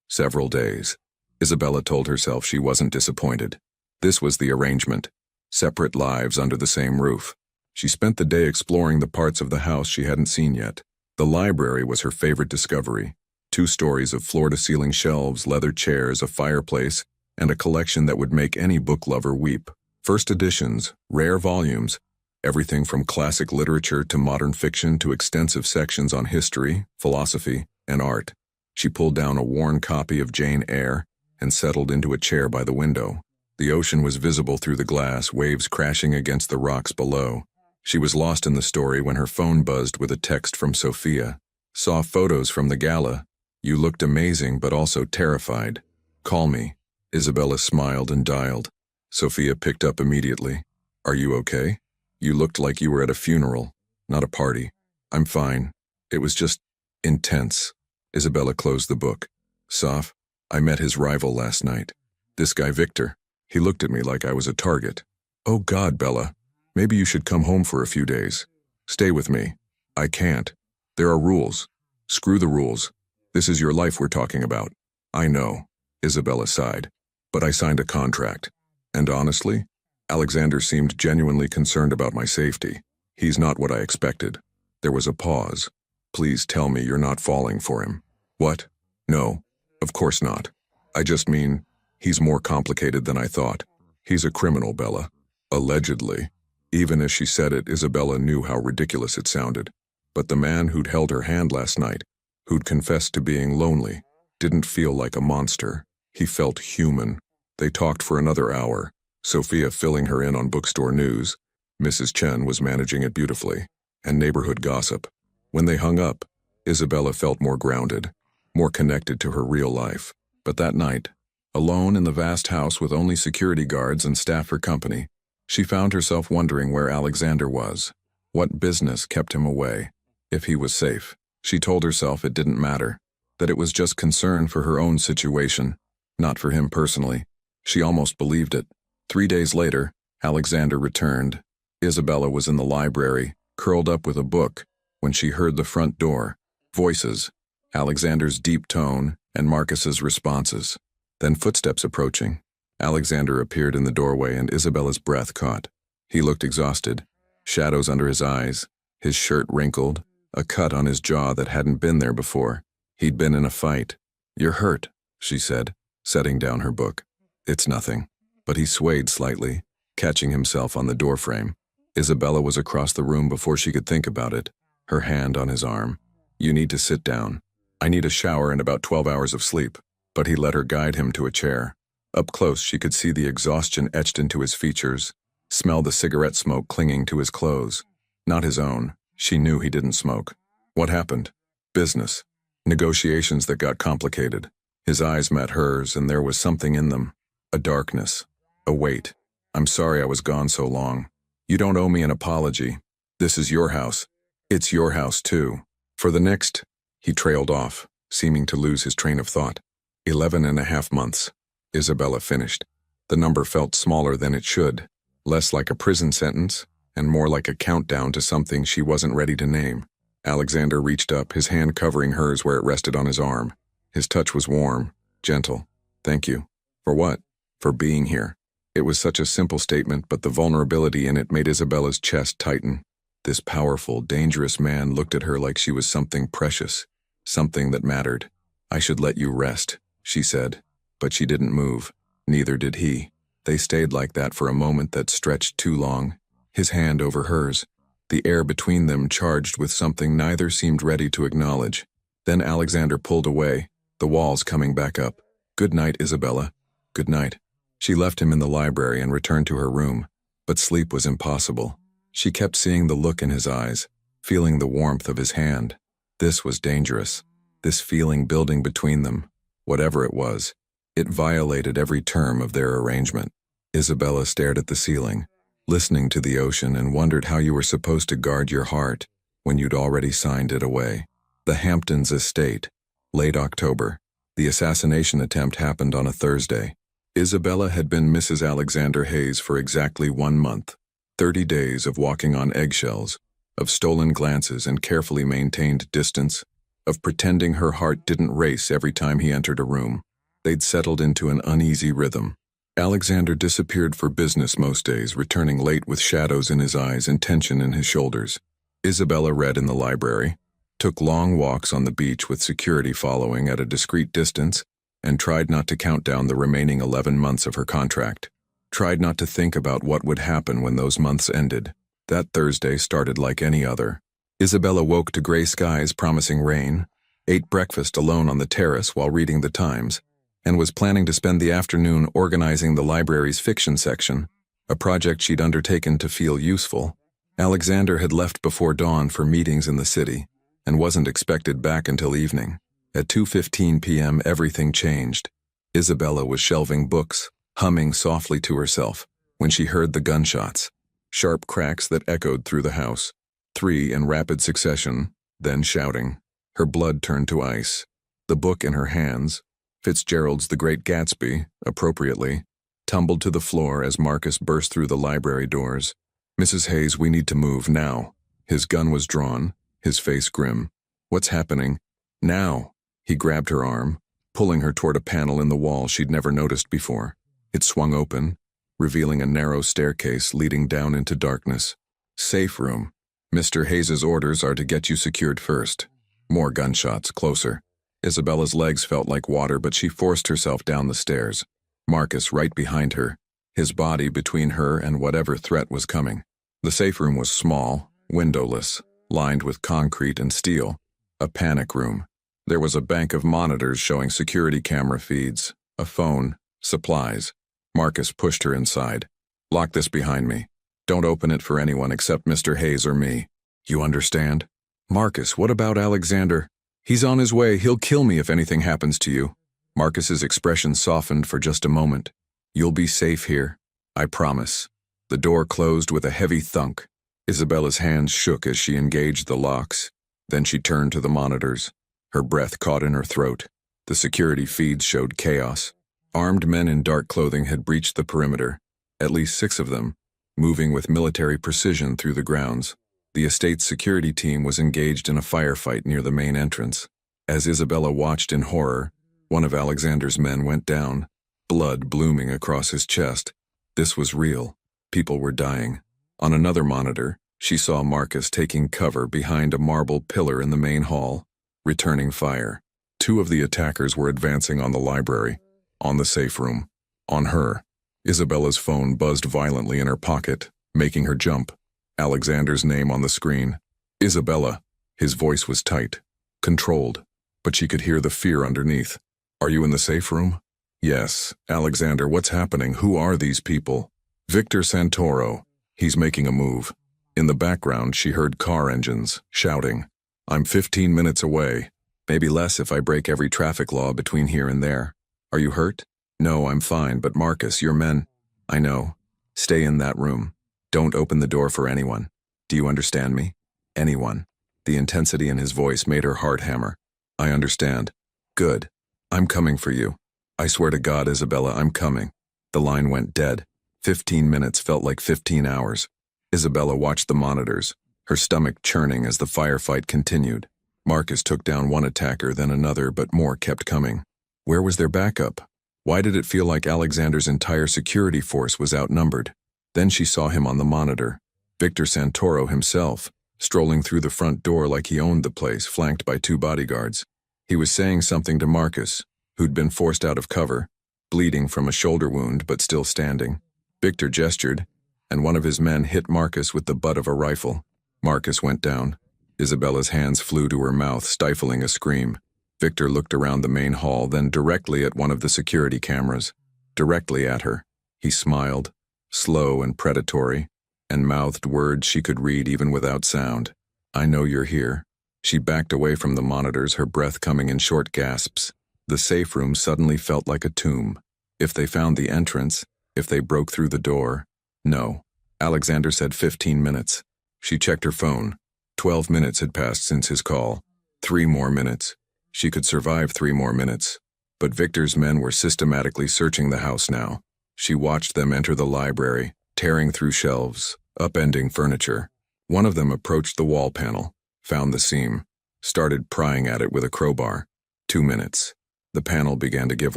Several days." Isabella told herself she wasn't disappointed. This was the arrangement. Separate lives under the same roof. She spent the day exploring the parts of the house she hadn't seen yet. The library was her favorite discovery. 2 stories of floor-to-ceiling shelves, leather chairs, a fireplace, and a collection that would make any book lover weep. First editions, rare volumes, everything from classic literature to modern fiction to extensive sections on history, philosophy, and art. She pulled down a worn copy of Jane Eyre and settled into a chair by the window. The ocean was visible through the glass, waves crashing against the rocks below. She was lost in the story when her phone buzzed with a text from Sophia. Saw photos from the gala. You looked amazing but also terrified. Call me. Isabella smiled and dialed. Sophia picked up immediately. Are you okay? You looked like you were at a funeral, not a party. I'm fine. It was just intense. Isabella closed the book. Soph, I met his rival last night. This guy Victor. He looked at me like I was a target. Oh God, Bella. Maybe you should come home for a few days. Stay with me. I can't. There are rules. Screw the rules. This is your life we're talking about. I know. Isabella sighed. But I signed a contract. And honestly, Alexander seemed genuinely concerned about my safety. He's not what I expected. There was a pause. Please tell me you're not falling for him. What? No, of course not. I just mean, he's more complicated than I thought. He's a criminal, Bella. Allegedly. Even as she said it, Isabella knew how ridiculous it sounded. But the man who'd held her hand last night, who'd confessed to being lonely, didn't feel like a monster. He felt human. They talked for another hour, Sophia filling her in on bookstore news. Mrs. Chen was managing it beautifully, and neighborhood gossip. When they hung up, Isabella felt more grounded, more connected to her real life. But that night, alone in the vast house with only security guards and staff for company, she found herself wondering where Alexander was. What business kept him away? If he was safe, she told herself it didn't matter, that it was just concern for her own situation, not for him personally. She almost believed it. 3 days later, Alexander returned. Isabella was in the library, curled up with a book, when she heard the front door. Voices, Alexander's deep tone, and Marcus's responses. Then footsteps approaching. Alexander appeared in the doorway and Isabella's breath caught. He looked exhausted, shadows under his eyes, his shirt wrinkled, a cut on his jaw that hadn't been there before. He'd been in a fight. You're hurt, she said, setting down her book. It's nothing. But he swayed slightly, catching himself on the doorframe. Isabella was across the room before she could think about it, her hand on his arm. You need to sit down. I need a shower and about 12 hours of sleep. But he let her guide him to a chair. Up close, she could see the exhaustion etched into his features, smell the cigarette smoke clinging to his clothes. Not his own. She knew he didn't smoke. What happened? Business. Negotiations that got complicated. His eyes met hers, and there was something in them. A darkness. A weight. I'm sorry I was gone so long. You don't owe me an apology. This is your house. It's your house, too. For the next, he trailed off, seeming to lose his train of thought. 11.5 months. Isabella finished. The number felt smaller than it should, less like a prison sentence, and more like a countdown to something she wasn't ready to name. Alexander reached up, his hand covering hers where it rested on his arm. His touch was warm, gentle. Thank you. For what? For being here. It was such a simple statement, but the vulnerability in it made Isabella's chest tighten. This powerful, dangerous man looked at her like she was something precious, something that mattered. I should let you rest, she said. But she didn't move. Neither did he. They stayed like that for a moment that stretched too long, his hand over hers, the air between them charged with something neither seemed ready to acknowledge. Then Alexander pulled away, the walls coming back up. Good night, Isabella. Good night. She left him in the library and returned to her room, but sleep was impossible. She kept seeing the look in his eyes, feeling the warmth of his hand. This was dangerous. This feeling building between them, whatever it was, it violated every term of their arrangement. Isabella stared at the ceiling, listening to the ocean, and wondered how you were supposed to guard your heart when you'd already signed it away. The Hamptons estate, late October. The assassination attempt happened on a Thursday. Isabella had been Mrs. Alexander Hayes for exactly 1 month. 30 days of walking on eggshells, of stolen glances and carefully maintained distance, of pretending her heart didn't race every time he entered a room. They'd settled into an uneasy rhythm. Alexander disappeared for business most days, returning late with shadows in his eyes and tension in his shoulders. Isabella read in the library, took long walks on the beach with security following at a discreet distance, and tried not to count down the remaining 11 months of her contract. Tried not to think about what would happen when those months ended. That Thursday started like any other. Isabella woke to gray skies promising rain, ate breakfast alone on the terrace while reading the Times, and was planning to spend the afternoon organizing the library's fiction section, a project she'd undertaken to feel useful. Alexander had left before dawn for meetings in the city, and wasn't expected back until evening. At 2:15 p.m. everything changed. Isabella was shelving books, humming softly to herself, when she heard the gunshots. Sharp cracks that echoed through the house. 3 in rapid succession, then shouting. Her blood turned to ice. The book in her hands, Fitzgerald's The Great Gatsby, appropriately, tumbled to the floor as Marcus burst through the library doors. "Mrs. Hayes, we need to move now." His gun was drawn, his face grim. "What's happening?" "Now." He grabbed her arm, pulling her toward a panel in the wall she'd never noticed before. It swung open, revealing a narrow staircase leading down into darkness. "Safe room. Mr. Hayes's orders are to get you secured first." More gunshots, closer. Isabella's legs felt like water, but she forced herself down the stairs. Marcus right behind her, his body between her and whatever threat was coming. The safe room was small, windowless, lined with concrete and steel. A panic room. There was a bank of monitors showing security camera feeds, a phone, supplies. Marcus pushed her inside. "Lock this behind me. Don't open it for anyone except Mr. Hayes or me. You understand?" "Marcus, what about Alexander?" "He's on his way. He'll kill me if anything happens to you." Marcus's expression softened for just a moment. "You'll be safe here. I promise." The door closed with a heavy thunk. Isabella's hands shook as she engaged the locks. Then she turned to the monitors. Her breath caught in her throat. The security feeds showed chaos. Armed men in dark clothing had breached the perimeter, at least 6 of them, moving with military precision through the grounds. The estate's security team was engaged in a firefight near the main entrance. As Isabella watched in horror, one of Alexander's men went down, blood blooming across his chest. This was real. People were dying. On another monitor, she saw Marcus taking cover behind a marble pillar in the main hall, returning fire. 2 of the attackers were advancing on the library, on the safe room, on her. Isabella's phone buzzed violently in her pocket, making her jump. Alexander's name on the screen. "Isabella." His voice was tight, controlled, but she could hear the fear underneath. "Are you in the safe room?" "Yes." "Alexander, what's happening? Who are these people?" "Victor Santoro. He's making a move." In the background, she heard car engines, shouting. "I'm 15 minutes away. Maybe less if I break every traffic law between here and there." "Are you hurt?" "No, I'm fine, but Marcus, your men." "I know. Stay in that room. Don't open the door for anyone. Do you understand me? Anyone." The intensity in his voice made her heart hammer. "I understand." "Good. I'm coming for you. I swear to God, Isabella, I'm coming." The line went dead. 15 minutes felt like 15 hours. Isabella watched the monitors, her stomach churning as the firefight continued. Marcus took down one attacker, then another, but more kept coming. Where was their backup? Why did it feel like Alexander's entire security force was outnumbered? Then she saw him on the monitor, Victor Santoro himself, strolling through the front door like he owned the place, flanked by 2 bodyguards. He was saying something to Marcus, who'd been forced out of cover, bleeding from a shoulder wound but still standing. Victor gestured, and one of his men hit Marcus with the butt of a rifle. Marcus went down. Isabella's hands flew to her mouth, stifling a scream. Victor looked around the main hall, then directly at one of the security cameras. Directly at her. He smiled, slow and predatory, and mouthed words she could read even without sound. "I know you're here." She backed away from the monitors, her breath coming in short gasps. The safe room suddenly felt like a tomb. If they found the entrance, if they broke through the door. No. Alexander said 15 minutes. She checked her phone. 12 minutes had passed since his call. 3 more minutes. She could survive 3 more minutes. But Victor's men were systematically searching the house now. She watched them enter the library, tearing through shelves, upending furniture. One of them approached the wall panel, found the seam, started prying at it with a crowbar. 2 minutes. The panel began to give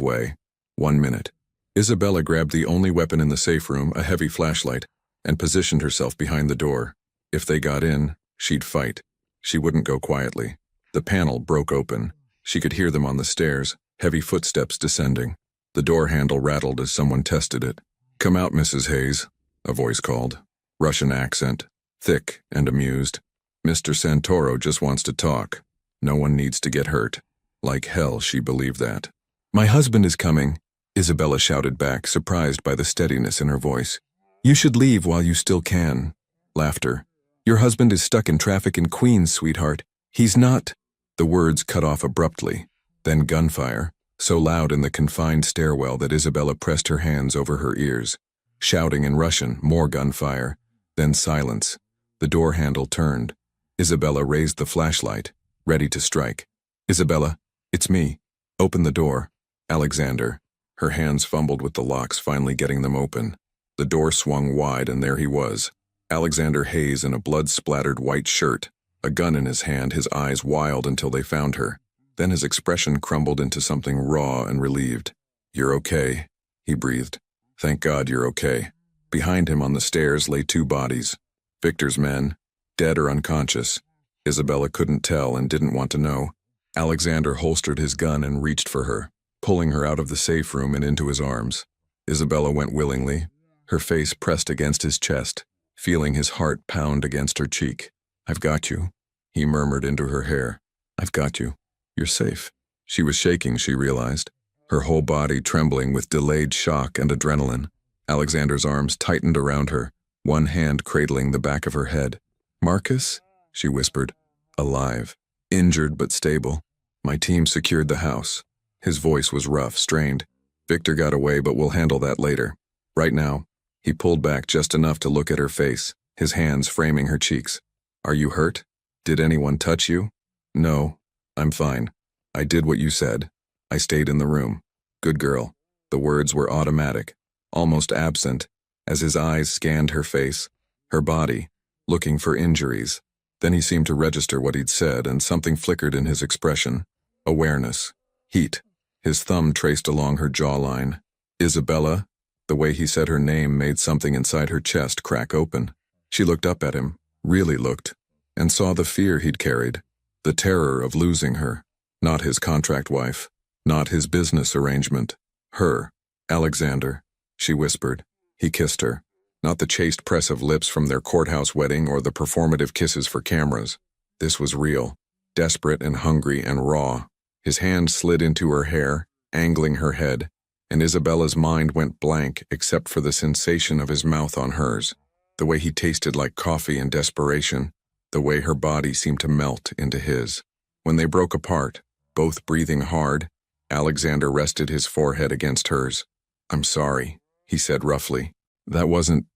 way. 1 minute. Isabella grabbed the only weapon in the safe room, a heavy flashlight, and positioned herself behind the door. If they got in, she'd fight. She wouldn't go quietly. The panel broke open. She could hear them on the stairs, heavy footsteps descending. The door handle rattled as someone tested it. "Come out, Mrs. Hayes," a voice called. Russian accent, thick and amused. "Mr. Santoro just wants to talk. No one needs to get hurt." Like hell, she believed that. "My husband is coming," Isabella shouted back, surprised by the steadiness in her voice. "You should leave while you still can." Laughter. "Your husband is stuck in traffic in Queens, sweetheart. He's not." The words cut off abruptly. Then gunfire, so loud in the confined stairwell that Isabella pressed her hands over her ears. Shouting in Russian, more gunfire. Then silence. The door handle turned. Isabella raised the flashlight, ready to strike. "Isabella, it's me. Open the door." "Alexander." Her hands fumbled with the locks, finally getting them open. The door swung wide, and there he was. Alexander Hayes in a blood-splattered white shirt, a gun in his hand, his eyes wild until they found her. Then his expression crumbled into something raw and relieved. "You're okay," he breathed. "Thank God you're okay." Behind him on the stairs lay two bodies. Victor's men, dead or unconscious. Isabella couldn't tell and didn't want to know. Alexander holstered his gun and reached for her, pulling her out of the safe room and into his arms. Isabella went willingly, her face pressed against his chest, feeling his heart pound against her cheek. "I've got you," he murmured into her hair. "I've got you. You're safe." She was shaking, she realized, her whole body trembling with delayed shock and adrenaline. Alexander's arms tightened around her, one hand cradling the back of her head. "Marcus?" she whispered. "Alive. Injured but stable. My team secured the house." His voice was rough, strained. "Victor got away, but we'll handle that later. Right now." He pulled back just enough to look at her face, his hands framing her cheeks. "Are you hurt? Did anyone touch you?" "No, I'm fine. I did what you said. I stayed in the room." "Good girl." The words were automatic, almost absent, as his eyes scanned her face, her body, looking for injuries. Then he seemed to register what he'd said, and something flickered in his expression. Awareness. Heat. His thumb traced along her jawline. "Isabella?" The way he said her name made something inside her chest crack open. She looked up at him, really looked, and saw the fear he'd carried, the terror of losing her. Not his contract wife, not his business arrangement. Her. "Alexander," she whispered. He kissed her. Not the chaste press of lips from their courthouse wedding or the performative kisses for cameras. This was real, desperate and hungry and raw. His hand slid into her hair, angling her head, and Isabella's mind went blank except for the sensation of his mouth on hers, the way he tasted like coffee in desperation, the way her body seemed to melt into his. When they broke apart, both breathing hard, Alexander rested his forehead against hers. "I'm sorry," he said roughly. "That wasn't...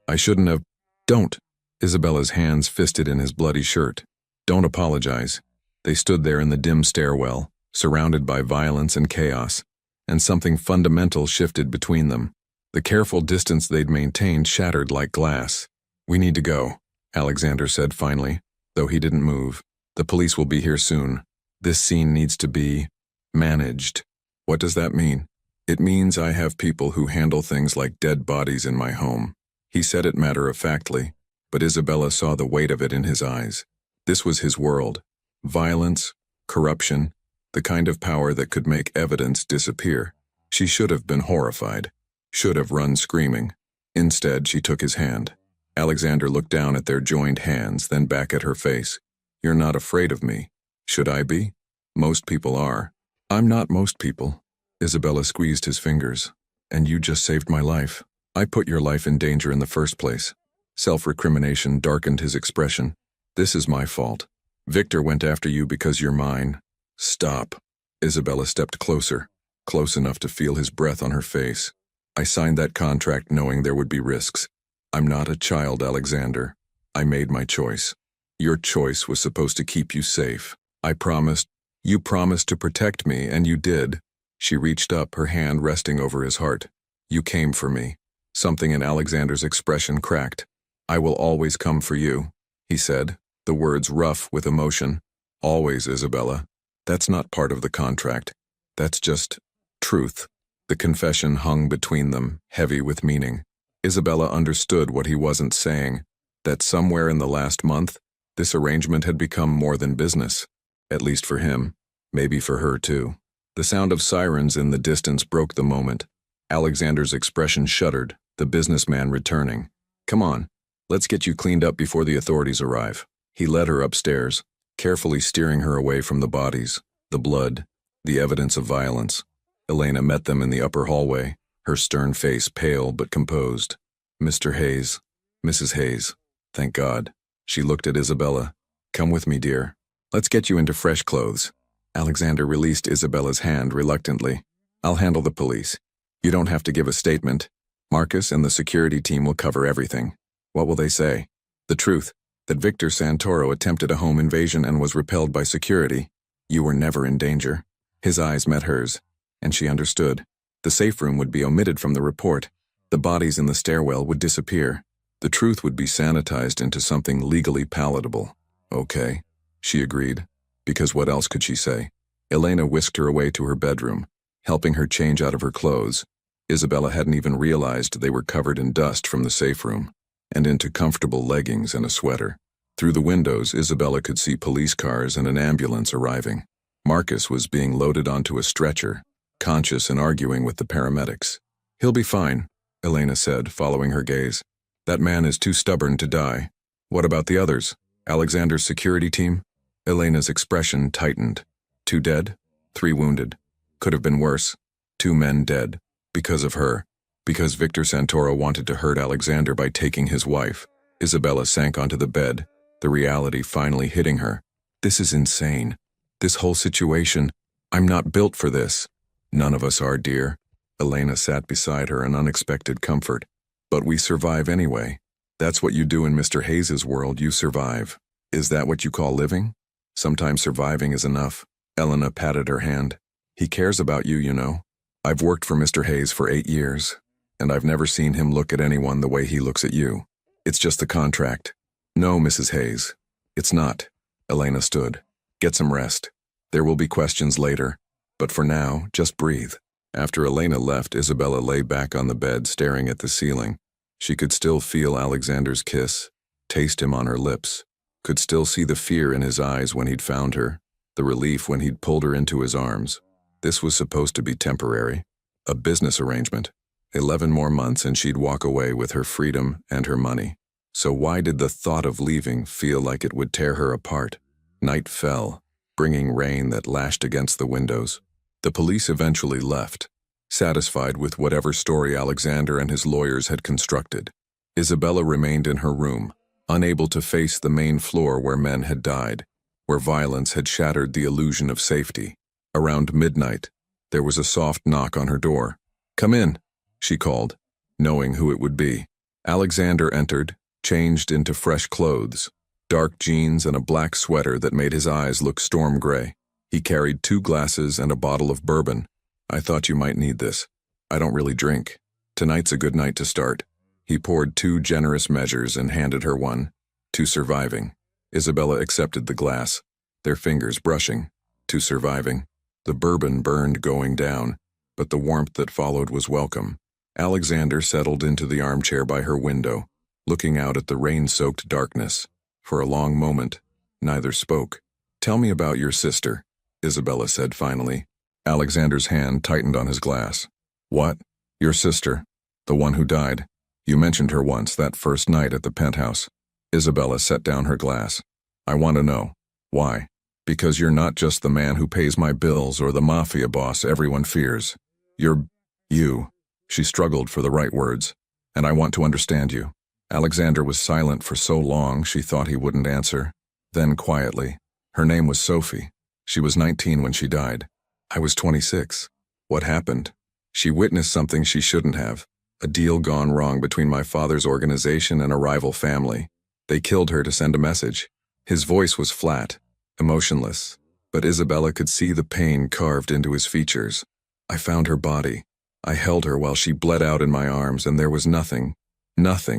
I shouldn't have... Don't." Isabella's hands fisted in his bloody shirt. "Don't apologize." They stood there in the dim stairwell, surrounded by violence and chaos, and something fundamental shifted between them. The careful distance they'd maintained shattered like glass. "We need to go," Alexander said finally, though he didn't move. "The police will be here soon. This scene needs to be managed." "What does that mean?" "It means I have people who handle things like dead bodies in my home." He said it matter-of-factly, but Isabella saw the weight of it in his eyes. This was his world. Violence, corruption, the kind of power that could make evidence disappear. She should have been horrified, should have run screaming. Instead, she took his hand. Alexander looked down at their joined hands, then back at her face. "You're not afraid of me. Should I be? Most people are." "I'm not most people." Isabella squeezed his fingers. "And you just saved my life. I put your life in danger in the first place." Self-recrimination darkened his expression. "This is my fault. Victor went after you because you're mine." "Stop." Isabella stepped closer, close enough to feel his breath on her face. "I signed that contract knowing there would be risks. I'm not a child, Alexander. I made my choice. Your choice was supposed to keep you safe. I promised. You promised to protect me, and you did." She reached up, her hand resting over his heart. "You came for me." Something in Alexander's expression cracked. "I will always come for you," he said, the words rough with emotion. "Always, Isabella. That's not part of the contract. That's just truth." The confession hung between them, heavy with meaning. Isabella understood what he wasn't saying, that somewhere in the last month, this arrangement had become more than business. At least for him, maybe for her too. The sound of sirens in the distance broke the moment. Alexander's expression shuddered, the businessman returning. "Come on, let's get you cleaned up before the authorities arrive." He led her upstairs, carefully steering her away from the bodies, the blood, the evidence of violence. Elena met them in the upper hallway, her stern face pale but composed. "Mr. Hayes, Mrs. Hayes, thank God." She looked at Isabella. "Come with me, dear. Let's get you into fresh clothes." Alexander released Isabella's hand reluctantly. "I'll handle the police. You don't have to give a statement. Marcus and the security team will cover everything." "What will they say?" "The truth, that Victor Santoro attempted a home invasion and was repelled by security. You were never in danger." His eyes met hers, and she understood. The safe room would be omitted from the report. The bodies in the stairwell would disappear. The truth would be sanitized into something legally palatable. "Okay," she agreed, because what else could she say? Elena whisked her away to her bedroom, helping her change out of her clothes. Isabella hadn't even realized they were covered in dust from the safe room, and into comfortable leggings and a sweater. Through the windows, Isabella could see police cars and an ambulance arriving. Marcus was being loaded onto a stretcher, conscious and arguing with the paramedics. "He'll be fine," Elena said, following her gaze. "That man is too stubborn to die." "What about the others? Alexander's security team?" Elena's expression tightened. "2 dead, 3 wounded. Could have been worse. 2 men dead. Because of her. Because Victor Santoro wanted to hurt Alexander by taking his wife." Isabella sank onto the bed, the reality finally hitting her. "This is insane. This whole situation. I'm not built for this." "None of us are, dear." Elena sat beside her in unexpected comfort. "But we survive anyway. That's what you do in Mr. Hayes's world, you survive. Is that what you call living? Sometimes surviving is enough." Elena patted her hand. "He cares about you, you know. I've worked for Mr. Hayes for 8 years, and I've never seen him look at anyone the way he looks at you. It's just the contract." "No, Mrs. Hayes. It's not." Elena stood. "Get some rest. There will be questions later. But for now, just breathe." After Elena left, Isabella lay back on the bed staring at the ceiling. She could still feel Alexander's kiss, taste him on her lips, could still see the fear in his eyes when he'd found her, the relief when he'd pulled her into his arms. This was supposed to be temporary, a business arrangement. 11 more months and she'd walk away with her freedom and her money. So why did the thought of leaving feel like it would tear her apart? Night fell, bringing rain that lashed against the windows. The police eventually left, satisfied with whatever story Alexander and his lawyers had constructed. Isabella remained in her room, unable to face the main floor where men had died, where violence had shattered the illusion of safety. Around midnight, there was a soft knock on her door. "Come in," she called, knowing who it would be. Alexander entered, changed into fresh clothes, dark jeans and a black sweater that made his eyes look storm gray. He carried 2 glasses and a bottle of bourbon. "I thought you might need this. I don't really drink. Tonight's a good night to start." He poured 2 generous measures and handed her one. "To surviving." Isabella accepted the glass, their fingers brushing. "To surviving." The bourbon burned going down, but the warmth that followed was welcome. Alexander settled into the armchair by her window, looking out at the rain-soaked darkness. For a long moment, neither spoke. "Tell me about your sister," Isabella said finally. Alexander's hand tightened on his glass. "What? Your sister? The one who died? You mentioned her once, that first night at the penthouse." Isabella set down her glass. "I want to know. Why?" "Because you're not just the man who pays my bills or the mafia boss everyone fears. You're you." She struggled for the right words. "And I want to understand you." Alexander was silent for so long she thought he wouldn't answer. Then quietly, "Her name was Sophie. She was 19 when she died. I was 26. What happened? She witnessed something she shouldn't have. A deal gone wrong between my father's organization and a rival family. They killed her to send a message." His voice was flat, emotionless, but Isabella could see the pain carved into his features. "I found her body. I held her while she bled out in my arms, and there was nothing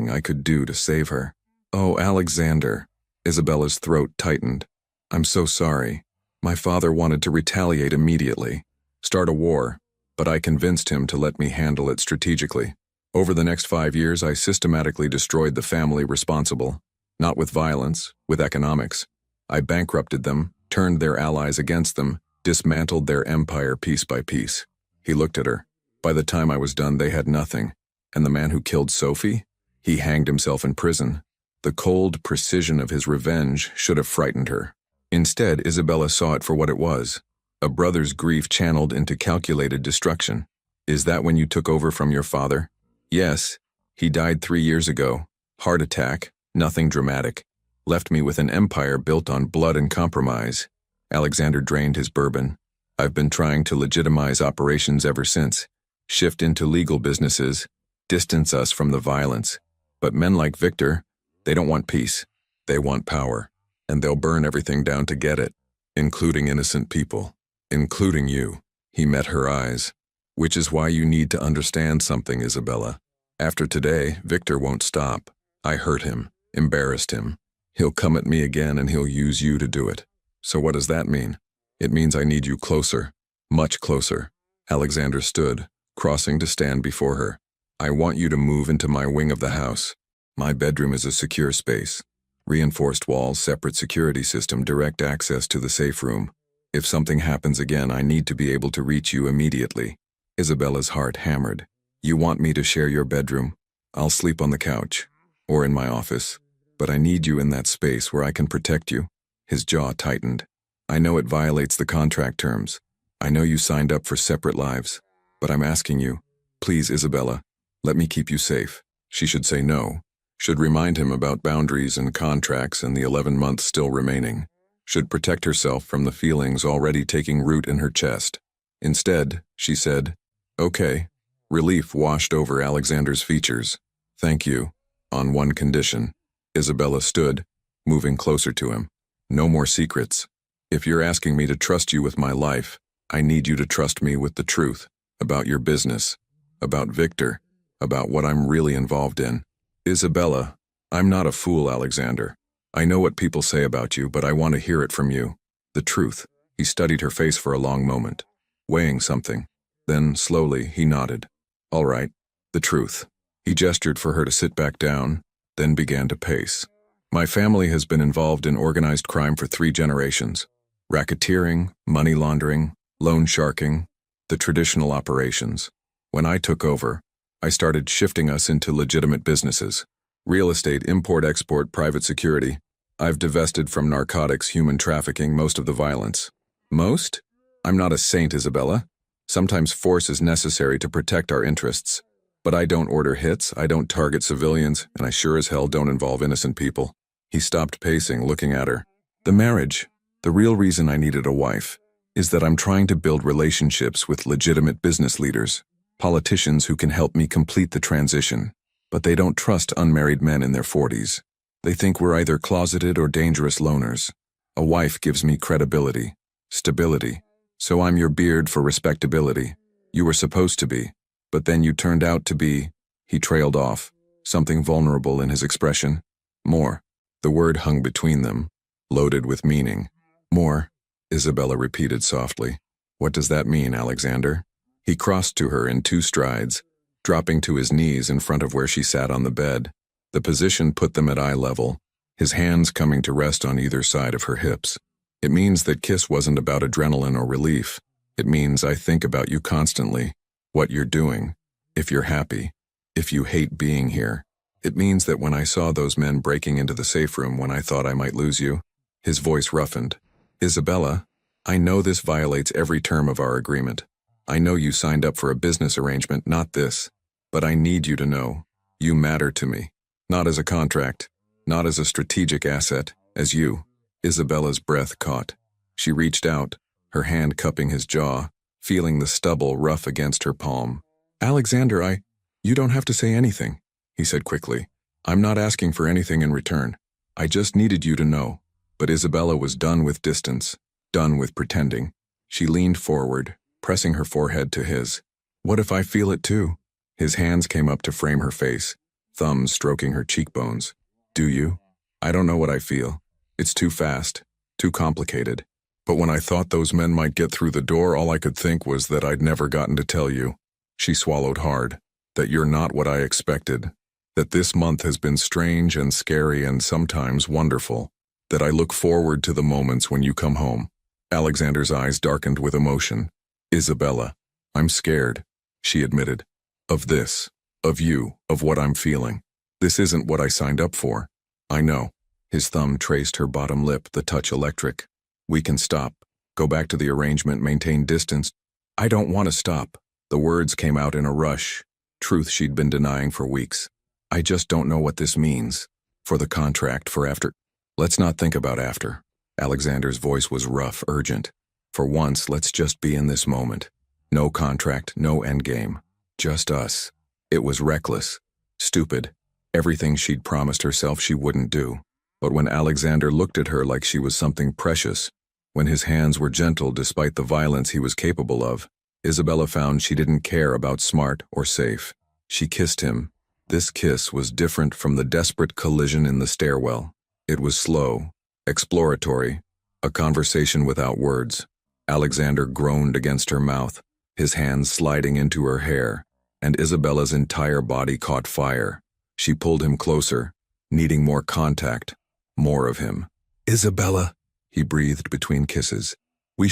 I could do to save her." "Oh, Alexander." Isabella's throat tightened. "I'm so sorry. My father wanted to retaliate immediately. Start a war. but I convinced him to let me handle it strategically. Over the next 5 years, I systematically destroyed the family responsible, not with violence, with economics. I bankrupted them, turned their allies against them, dismantled their empire piece by piece. He looked at her. By the time I was done, they had nothing. And the man who killed Sophie? He hanged himself in prison. The cold precision of his revenge should have frightened her. Instead, Isabella saw it for what it was. A brother's grief channeled into calculated destruction. Is that when you took over from your father? Yes. He died 3 years ago. Heart attack, nothing dramatic. Left me with an empire built on blood and compromise. Alexander drained his bourbon. I've been trying to legitimize operations ever since. Shift into legal businesses. Distance us from the violence. But men like Victor, they don't want peace. They want power. And they'll burn everything down to get it, including innocent people, including you. He met her eyes. Which is why you need to understand something, Isabella. After today, Victor won't stop. I hurt him, embarrassed him. He'll come at me again and he'll use you to do it. So what does that mean? It means I need you closer, much closer. Alexander stood, crossing to stand before her. I want you to move into my wing of the house. My bedroom is a secure space. Reinforced walls, separate security system, direct access to the safe room. If something happens again, I need to be able to reach you immediately. Isabella's heart hammered. You want me to share your bedroom? I'll sleep on the couch, or in my office, but I need you in that space where I can protect you. His jaw tightened. I know it violates the contract terms. I know you signed up for separate lives, but I'm asking you, please, Isabella, let me keep you safe. She should say no, should remind him about boundaries and contracts and the 11 months still remaining, should protect herself from the feelings already taking root in her chest. Instead, she said, okay. Relief washed over Alexander's features. Thank you. On one condition. Isabella stood, moving closer to him. No more secrets. If you're asking me to trust you with my life, I need you to trust me with the truth about your business, about Victor, about what I'm really involved in. Isabella, I'm not a fool, Alexander. I know what people say about you, but I want to hear it from you. The truth. He studied her face for a long moment, weighing something. Then, slowly, he nodded. All right, the truth. He gestured for her to sit back down, then began to pace. My family has been involved in organized crime for 3 generations. Racketeering, money laundering, loan sharking, the traditional operations. When I took over, I started shifting us into legitimate businesses. Real estate, import-export, private security. I've divested from narcotics, human trafficking, most of the violence. Most? I'm not a saint, Isabella. Sometimes force is necessary to protect our interests. But I don't order hits, I don't target civilians, and I sure as hell don't involve innocent people. He stopped pacing, looking at her. The marriage, the real reason I needed a wife, is that I'm trying to build relationships with legitimate business leaders, politicians who can help me complete the transition. But they don't trust unmarried men in their 40s. They think we're either closeted or dangerous loners. A wife gives me credibility, stability. So I'm your beard for respectability. You were supposed to be, but then you turned out to be. He trailed off, something vulnerable in his expression. More. The word hung between them, loaded with meaning. More, Isabella repeated softly. What does that mean, Alexander? He crossed to her in 2 strides, dropping to his knees in front of where she sat on the bed. The position put them at eye level, his hands coming to rest on either side of her hips. It means that kiss wasn't about adrenaline or relief. It means I think about you constantly, what you're doing, if you're happy, if you hate being here. It means that when I saw those men breaking into the safe room when I thought I might lose you, his voice roughened. Isabella, I know this violates every term of our agreement. I know you signed up for a business arrangement, not this. But I need you to know, you matter to me. Not as a contract, not as a strategic asset, as you. Isabella's breath caught. She reached out, her hand cupping his jaw, feeling the stubble rough against her palm. Alexander, you don't have to say anything, he said quickly. I'm not asking for anything in return. I just needed you to know. But Isabella was done with distance, done with pretending. She leaned forward, pressing her forehead to his. What if I feel it too? His hands came up to frame her face, thumbs stroking her cheekbones. Do you? I don't know what I feel. It's too fast, too complicated. But when I thought those men might get through the door, all I could think was that I'd never gotten to tell you." She swallowed hard. "That you're not what I expected. That this month has been strange and scary and sometimes wonderful. That I look forward to the moments when you come home." Alexander's eyes darkened with emotion. "Isabella, I'm scared," she admitted. "Of this. Of you. Of what I'm feeling. This isn't what I signed up for." "I know." His thumb traced her bottom lip, the touch electric. "We can stop. Go back to the arrangement, maintain distance." "I don't want to stop." The words came out in a rush, truth she'd been denying for weeks. "I just don't know what this means. For the contract, for after." "Let's not think about after." Alexander's voice was rough, urgent. "For once, let's just be in this moment. No contract, no endgame. Just us." It was reckless, stupid, everything she'd promised herself she wouldn't do. But when Alexander looked at her like she was something precious, when his hands were gentle despite the violence he was capable of, Isabella found she didn't care about smart or safe. She kissed him. This kiss was different from the desperate collision in the stairwell. It was slow, exploratory, a conversation without words. Alexander groaned against her mouth, his hands sliding into her hair, and Isabella's entire body caught fire. She pulled him closer, needing more contact, more of him. "Isabella," he breathed between kisses. You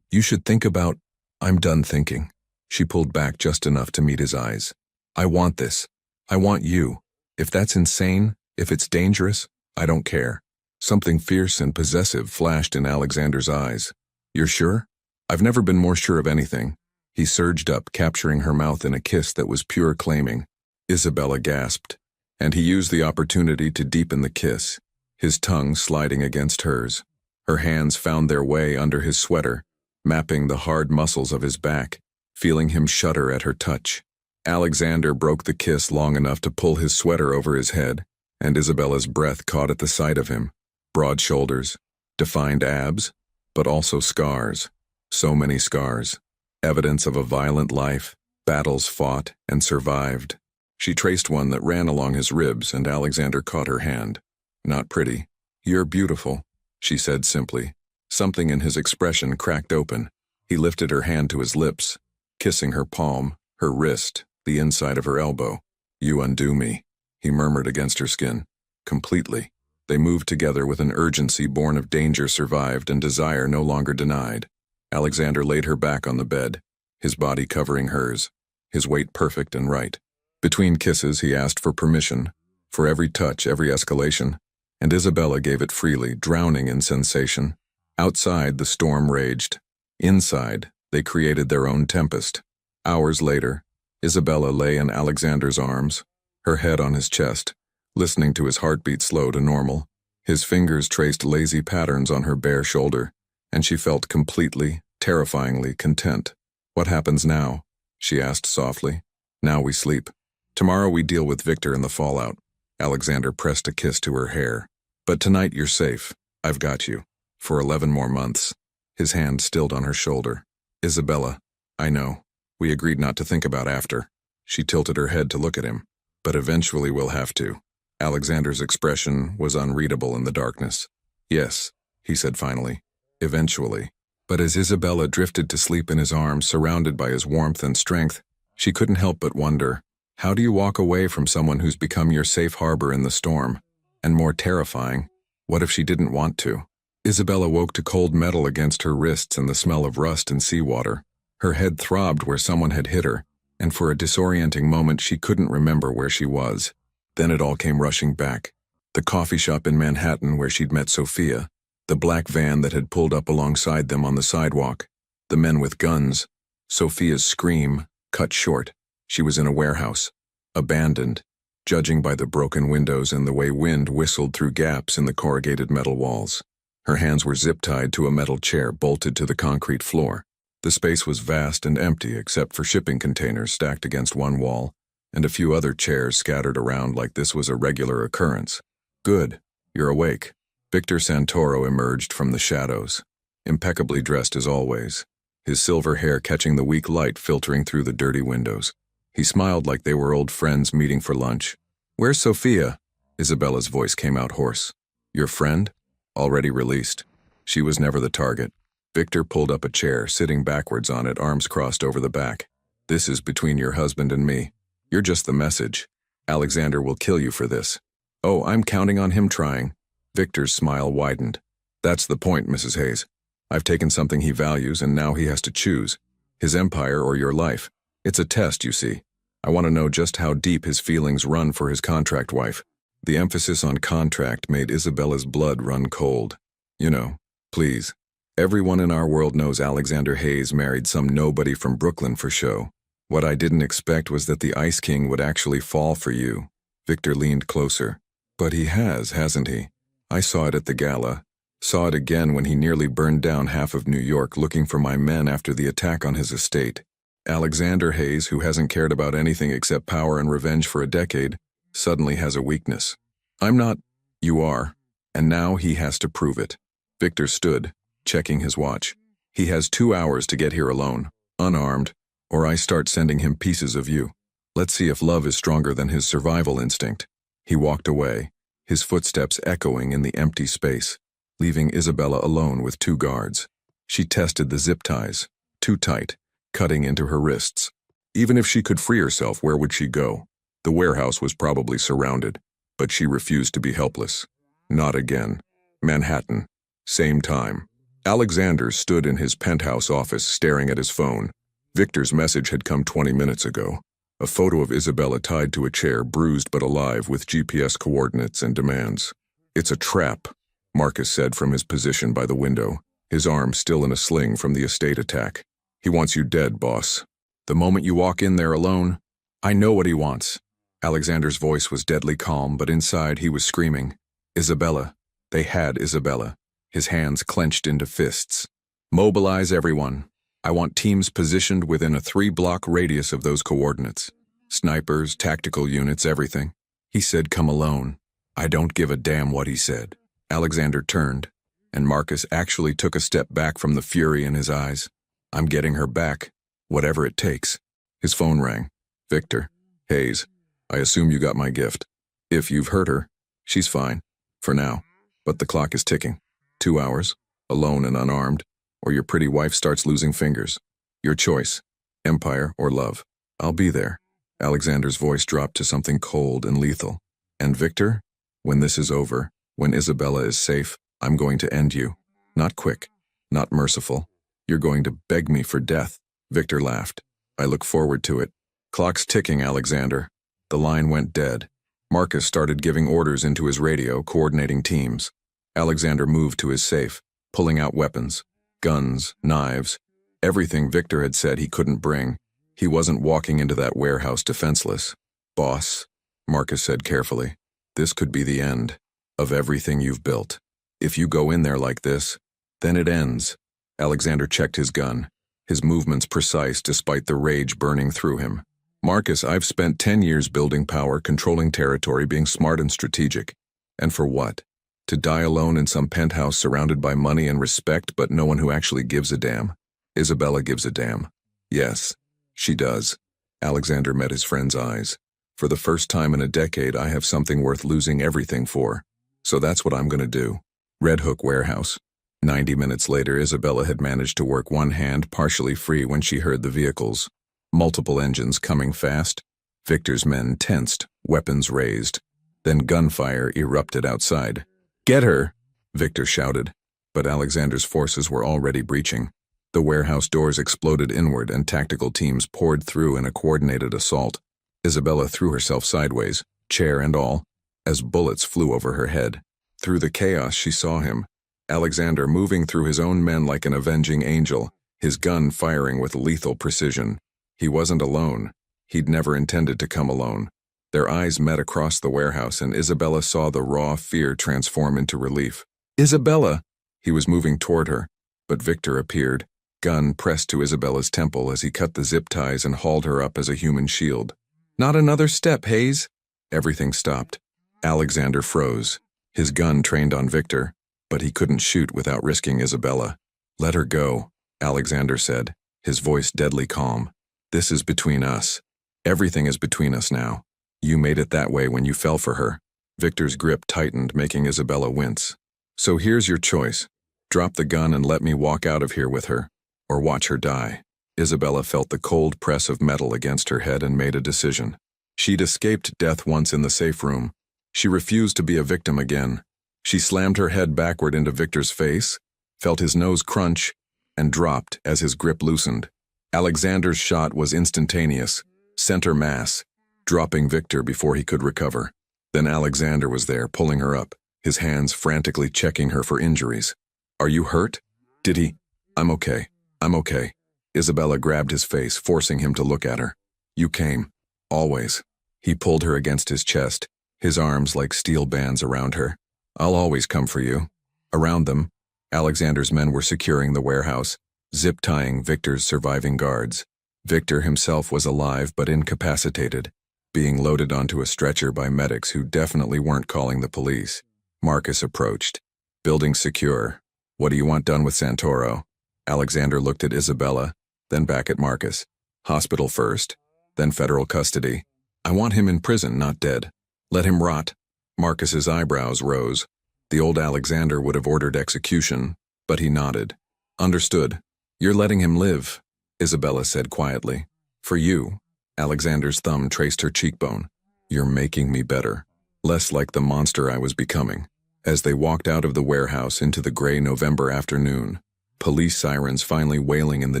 should think about." "I'm done thinking." She pulled back just enough to meet his eyes. "I want this. I want you. If that's insane, if it's dangerous, I don't care." Something fierce and possessive flashed in Alexander's eyes. "You're sure?" "I've never been more sure of anything." He surged up, capturing her mouth in a kiss that was pure claiming. Isabella gasped, and he used the opportunity to deepen the kiss, his tongue sliding against hers. Her hands found their way under his sweater, mapping the hard muscles of his back, feeling him shudder at her touch. Alexander broke the kiss long enough to pull his sweater over his head, and Isabella's breath caught at the sight of him. Broad shoulders, defined abs, but also scars. So many scars. Evidence of a violent life, battles fought and survived. She traced one that ran along his ribs, and Alexander caught her hand. "Not pretty. You're beautiful," she said simply. Something in his expression cracked open. He lifted her hand to his lips, kissing her palm, her wrist, the inside of her elbow. "You undo me," he murmured against her skin. "Completely." They moved together with an urgency born of danger survived and desire no longer denied. Alexander laid her back on the bed, his body covering hers, his weight perfect and right. Between kisses, he asked for permission, for every touch, every escalation, and Isabella gave it freely, drowning in sensation. Outside, the storm raged. Inside, they created their own tempest. Hours later, Isabella lay in Alexander's arms, her head on his chest, listening to his heartbeat slow to normal. His fingers traced lazy patterns on her bare shoulder, and she felt completely, terrifyingly content. "What happens now?" she asked softly. "Now we sleep. Tomorrow we deal with Victor and the fallout." Alexander pressed a kiss to her hair. "But tonight you're safe. I've got you. For 11 more months." His hand stilled on her shoulder. "Isabella, I know. We agreed not to think about after." She tilted her head to look at him. "But eventually we'll have to." Alexander's expression was unreadable in the darkness. "Yes," he said finally. "Eventually." But as Isabella drifted to sleep in his arms, surrounded by his warmth and strength, she couldn't help but wonder, how do you walk away from someone who's become your safe harbor in the storm? And more terrifying, what if she didn't want to? Isabella woke to cold metal against her wrists and the smell of rust and seawater. Her head throbbed where someone had hit her, and for a disorienting moment she couldn't remember where she was. Then it all came rushing back. The coffee shop in Manhattan where she'd met Sophia, the black van that had pulled up alongside them on the sidewalk, the men with guns, Sophia's scream, cut short. She was in a warehouse, abandoned, judging by the broken windows and the way wind whistled through gaps in the corrugated metal walls. Her hands were zip-tied to a metal chair bolted to the concrete floor. The space was vast and empty except for shipping containers stacked against one wall and a few other chairs scattered around like this was a regular occurrence. "Good, you're awake." Victor Santoro emerged from the shadows, impeccably dressed as always, his silver hair catching the weak light filtering through the dirty windows. He smiled like they were old friends meeting for lunch. "Where's Sophia?" Isabella's voice came out hoarse. "Your friend? Already released. She was never the target." Victor pulled up a chair, sitting backwards on it, arms crossed over the back. This is between your husband and me. You're just the message. Alexander will kill you for this. Oh, I'm counting on him trying. Victor's smile widened. That's the point, Mrs. Hayes. I've taken something he values and now he has to choose. His empire or your life. It's a test, you see. I want to know just how deep his feelings run for his contract wife. The emphasis on contract made Isabella's blood run cold. You know, please. Everyone in our world knows Alexander Hayes married some nobody from Brooklyn for show. What I didn't expect was that the Ice King would actually fall for you. Victor leaned closer. But he has, hasn't he? I saw it at the gala. Saw it again when he nearly burned down half of New York looking for my men after the attack on his estate. Alexander Hayes, who hasn't cared about anything except power and revenge for a decade, suddenly has a weakness. I'm not. You are. And now he has to prove it. Victor stood, checking his watch. He has 2 hours to get here alone, unarmed, or I start sending him pieces of you. Let's see if love is stronger than his survival instinct. He walked away, his footsteps echoing in the empty space, leaving Isabella alone with 2 guards. She tested the zip ties, too tight, cutting into her wrists. Even if she could free herself, where would she go? The warehouse was probably surrounded, but she refused to be helpless. Not again. Manhattan. Same time. Alexander stood in his penthouse office staring at his phone. Victor's message had come 20 minutes ago. A photo of Isabella tied to a chair, bruised but alive, with GPS coordinates and demands. It's a trap, Marcus said from his position by the window, his arm still in a sling from the estate attack. He wants you dead, boss. The moment you walk in there alone, I know what he wants. Alexander's voice was deadly calm, but inside he was screaming. Isabella. They had Isabella. His hands clenched into fists. Mobilize everyone. I want teams positioned within a 3-block radius of those coordinates. Snipers, tactical units, everything. He said, come alone. I don't give a damn what he said. Alexander turned, and Marcus actually took a step back from the fury in his eyes. I'm getting her back, whatever it takes. His phone rang. Victor. Hayes. I assume you got my gift. If you've hurt her, she's fine. For now. But the clock is ticking. 2 hours, alone and unarmed, or your pretty wife starts losing fingers. Your choice, empire or love. I'll be there. Alexander's voice dropped to something cold and lethal. And Victor, when this is over, when Isabella is safe, I'm going to end you. Not quick, not merciful. You're going to beg me for death. Victor laughed. I look forward to it. Clock's ticking, Alexander. The line went dead. Marcus started giving orders into his radio, coordinating teams. Alexander moved to his safe, pulling out weapons, guns, knives, everything Victor had said he couldn't bring. He wasn't walking into that warehouse defenseless. Boss, Marcus said carefully, this could be the end of everything you've built. If you go in there like this, then it ends. Alexander checked his gun, his movements precise despite the rage burning through him. Marcus, I've spent 10 years building power, controlling territory, being smart and strategic. And for what? To die alone in some penthouse surrounded by money and respect, but no one who actually gives a damn. Isabella gives a damn. Yes, she does. Alexander met his friend's eyes. For the first time in a decade, I have something worth losing everything for. So that's what I'm going to do. Red Hook Warehouse. 90 minutes later, Isabella had managed to work one hand partially free when she heard the vehicles. Multiple engines coming fast. Victor's men tensed, weapons raised. Then gunfire erupted outside. Get her, Victor shouted. But Alexander's forces were already breaching. The warehouse doors exploded inward and tactical teams poured through in a coordinated assault. Isabella threw herself sideways, chair and all, as bullets flew over her head. Through the chaos she saw him, Alexander moving through his own men like an avenging angel, his gun firing with lethal precision. He wasn't alone. He'd never intended to come alone. Their eyes met across the warehouse, and Isabella saw the raw fear transform into relief. Isabella! He was moving toward her, but Victor appeared, gun pressed to Isabella's temple as he cut the zip ties and hauled her up as a human shield. Not another step, Hayes! Everything stopped. Alexander froze, his gun trained on Victor, but he couldn't shoot without risking Isabella. Let her go, Alexander said, his voice deadly calm. This is between us. Everything is between us now. You made it that way when you fell for her. Victor's grip tightened, making Isabella wince. So here's your choice. Drop the gun and let me walk out of here with her, or watch her die. Isabella felt the cold press of metal against her head and made a decision. She'd escaped death once in the safe room. She refused to be a victim again. She slammed her head backward into Victor's face, felt his nose crunch, and dropped as his grip loosened. Alexander's shot was instantaneous, center mass, dropping Victor before he could recover. Then Alexander was there, pulling her up, his hands frantically checking her for injuries. "Are you hurt?" "Did he?" "I'm okay. I'm okay." Isabella grabbed his face, forcing him to look at her. "You came. Always." He pulled her against his chest, his arms like steel bands around her. "I'll always come for you." Around them, Alexander's men were securing the warehouse, zip-tying Victor's surviving guards. Victor himself was alive but incapacitated, being loaded onto a stretcher by medics who definitely weren't calling the police. Marcus approached. "Building secure. What do you want done with Santoro?" Alexander looked at Isabella, then back at Marcus. "Hospital first, then federal custody. I want him in prison, not dead. Let him rot." Marcus's eyebrows rose. The old Alexander would have ordered execution, but he nodded. "Understood. You're letting him live," Isabella said quietly. "For you." Alexander's thumb traced her cheekbone. "You're making me better. Less like the monster I was becoming." As they walked out of the warehouse into the gray November afternoon, police sirens finally wailing in the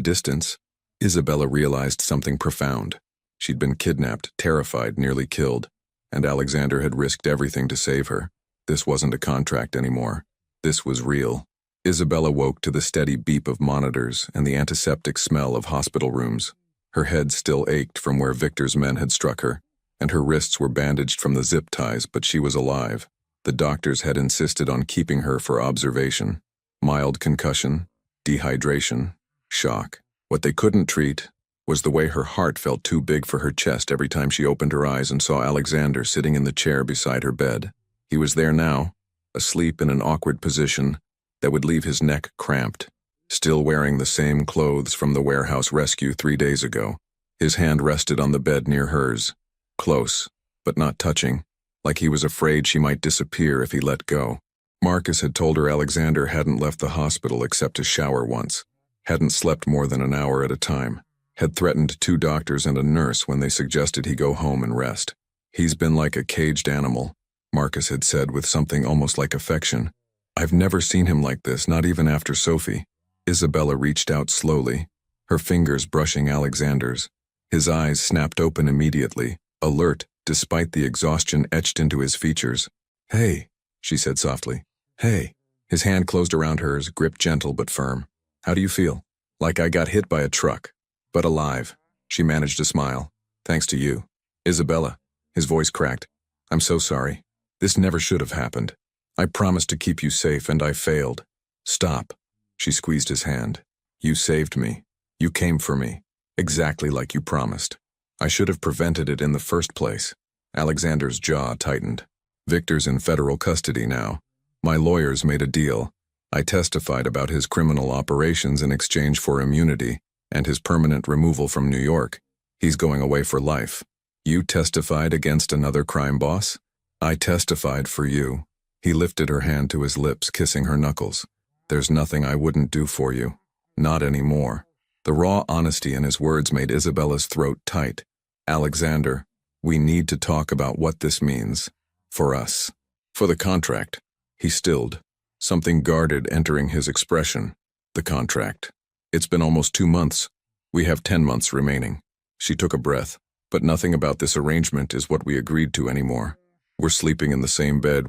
distance, Isabella realized something profound. She'd been kidnapped, terrified, nearly killed, and Alexander had risked everything to save her. This wasn't a contract anymore. This was real. Isabella woke to the steady beep of monitors and the antiseptic smell of hospital rooms. Her head still ached from where Victor's men had struck her, and her wrists were bandaged from the zip ties, but she was alive. The doctors had insisted on keeping her for observation. Mild concussion, dehydration, shock. What they couldn't treat was the way her heart felt too big for her chest every time she opened her eyes and saw Alexander sitting in the chair beside her bed. He was there now, asleep in an awkward position that would leave his neck cramped, still wearing the same clothes from the warehouse rescue 3 days ago. His hand rested on the bed near hers, close, but not touching, like he was afraid she might disappear if he let go. Marcus had told her Alexander hadn't left the hospital except to shower once, hadn't slept more than an hour at a time, had threatened 2 doctors and a nurse when they suggested he go home and rest. "He's been like a caged animal," Marcus had said with something almost like affection. "I've never seen him like this, not even after Sophie." Isabella reached out slowly, her fingers brushing Alexander's. His eyes snapped open immediately, alert despite the exhaustion etched into his features. "Hey," she said softly. "Hey." His hand closed around hers, gripped gentle but firm. "How do you feel?" "Like I got hit by a truck, but alive." She managed a smile. "Thanks to you." "Isabella." His voice cracked. "I'm so sorry. This never should have happened. I promised to keep you safe and I failed." "Stop." She squeezed his hand. "You saved me. You came for me. Exactly like you promised. I should have prevented it in the first place." Alexander's jaw tightened. "Victor's in federal custody now. My lawyers made a deal. I testified about his criminal operations in exchange for immunity and his permanent removal from New York. He's going away for life. You testified against another crime boss? I testified for you." He lifted her hand to his lips, kissing her knuckles. "There's nothing I wouldn't do for you. Not anymore." The raw honesty in his words made Isabella's throat tight. "Alexander, we need to talk about what this means. For us. For the contract." He stilled, something guarded entering his expression. "The contract. It's been almost 2 months. We have 10 months remaining." She took a breath. "But nothing about this arrangement is what we agreed to anymore. We're sleeping in the same bed.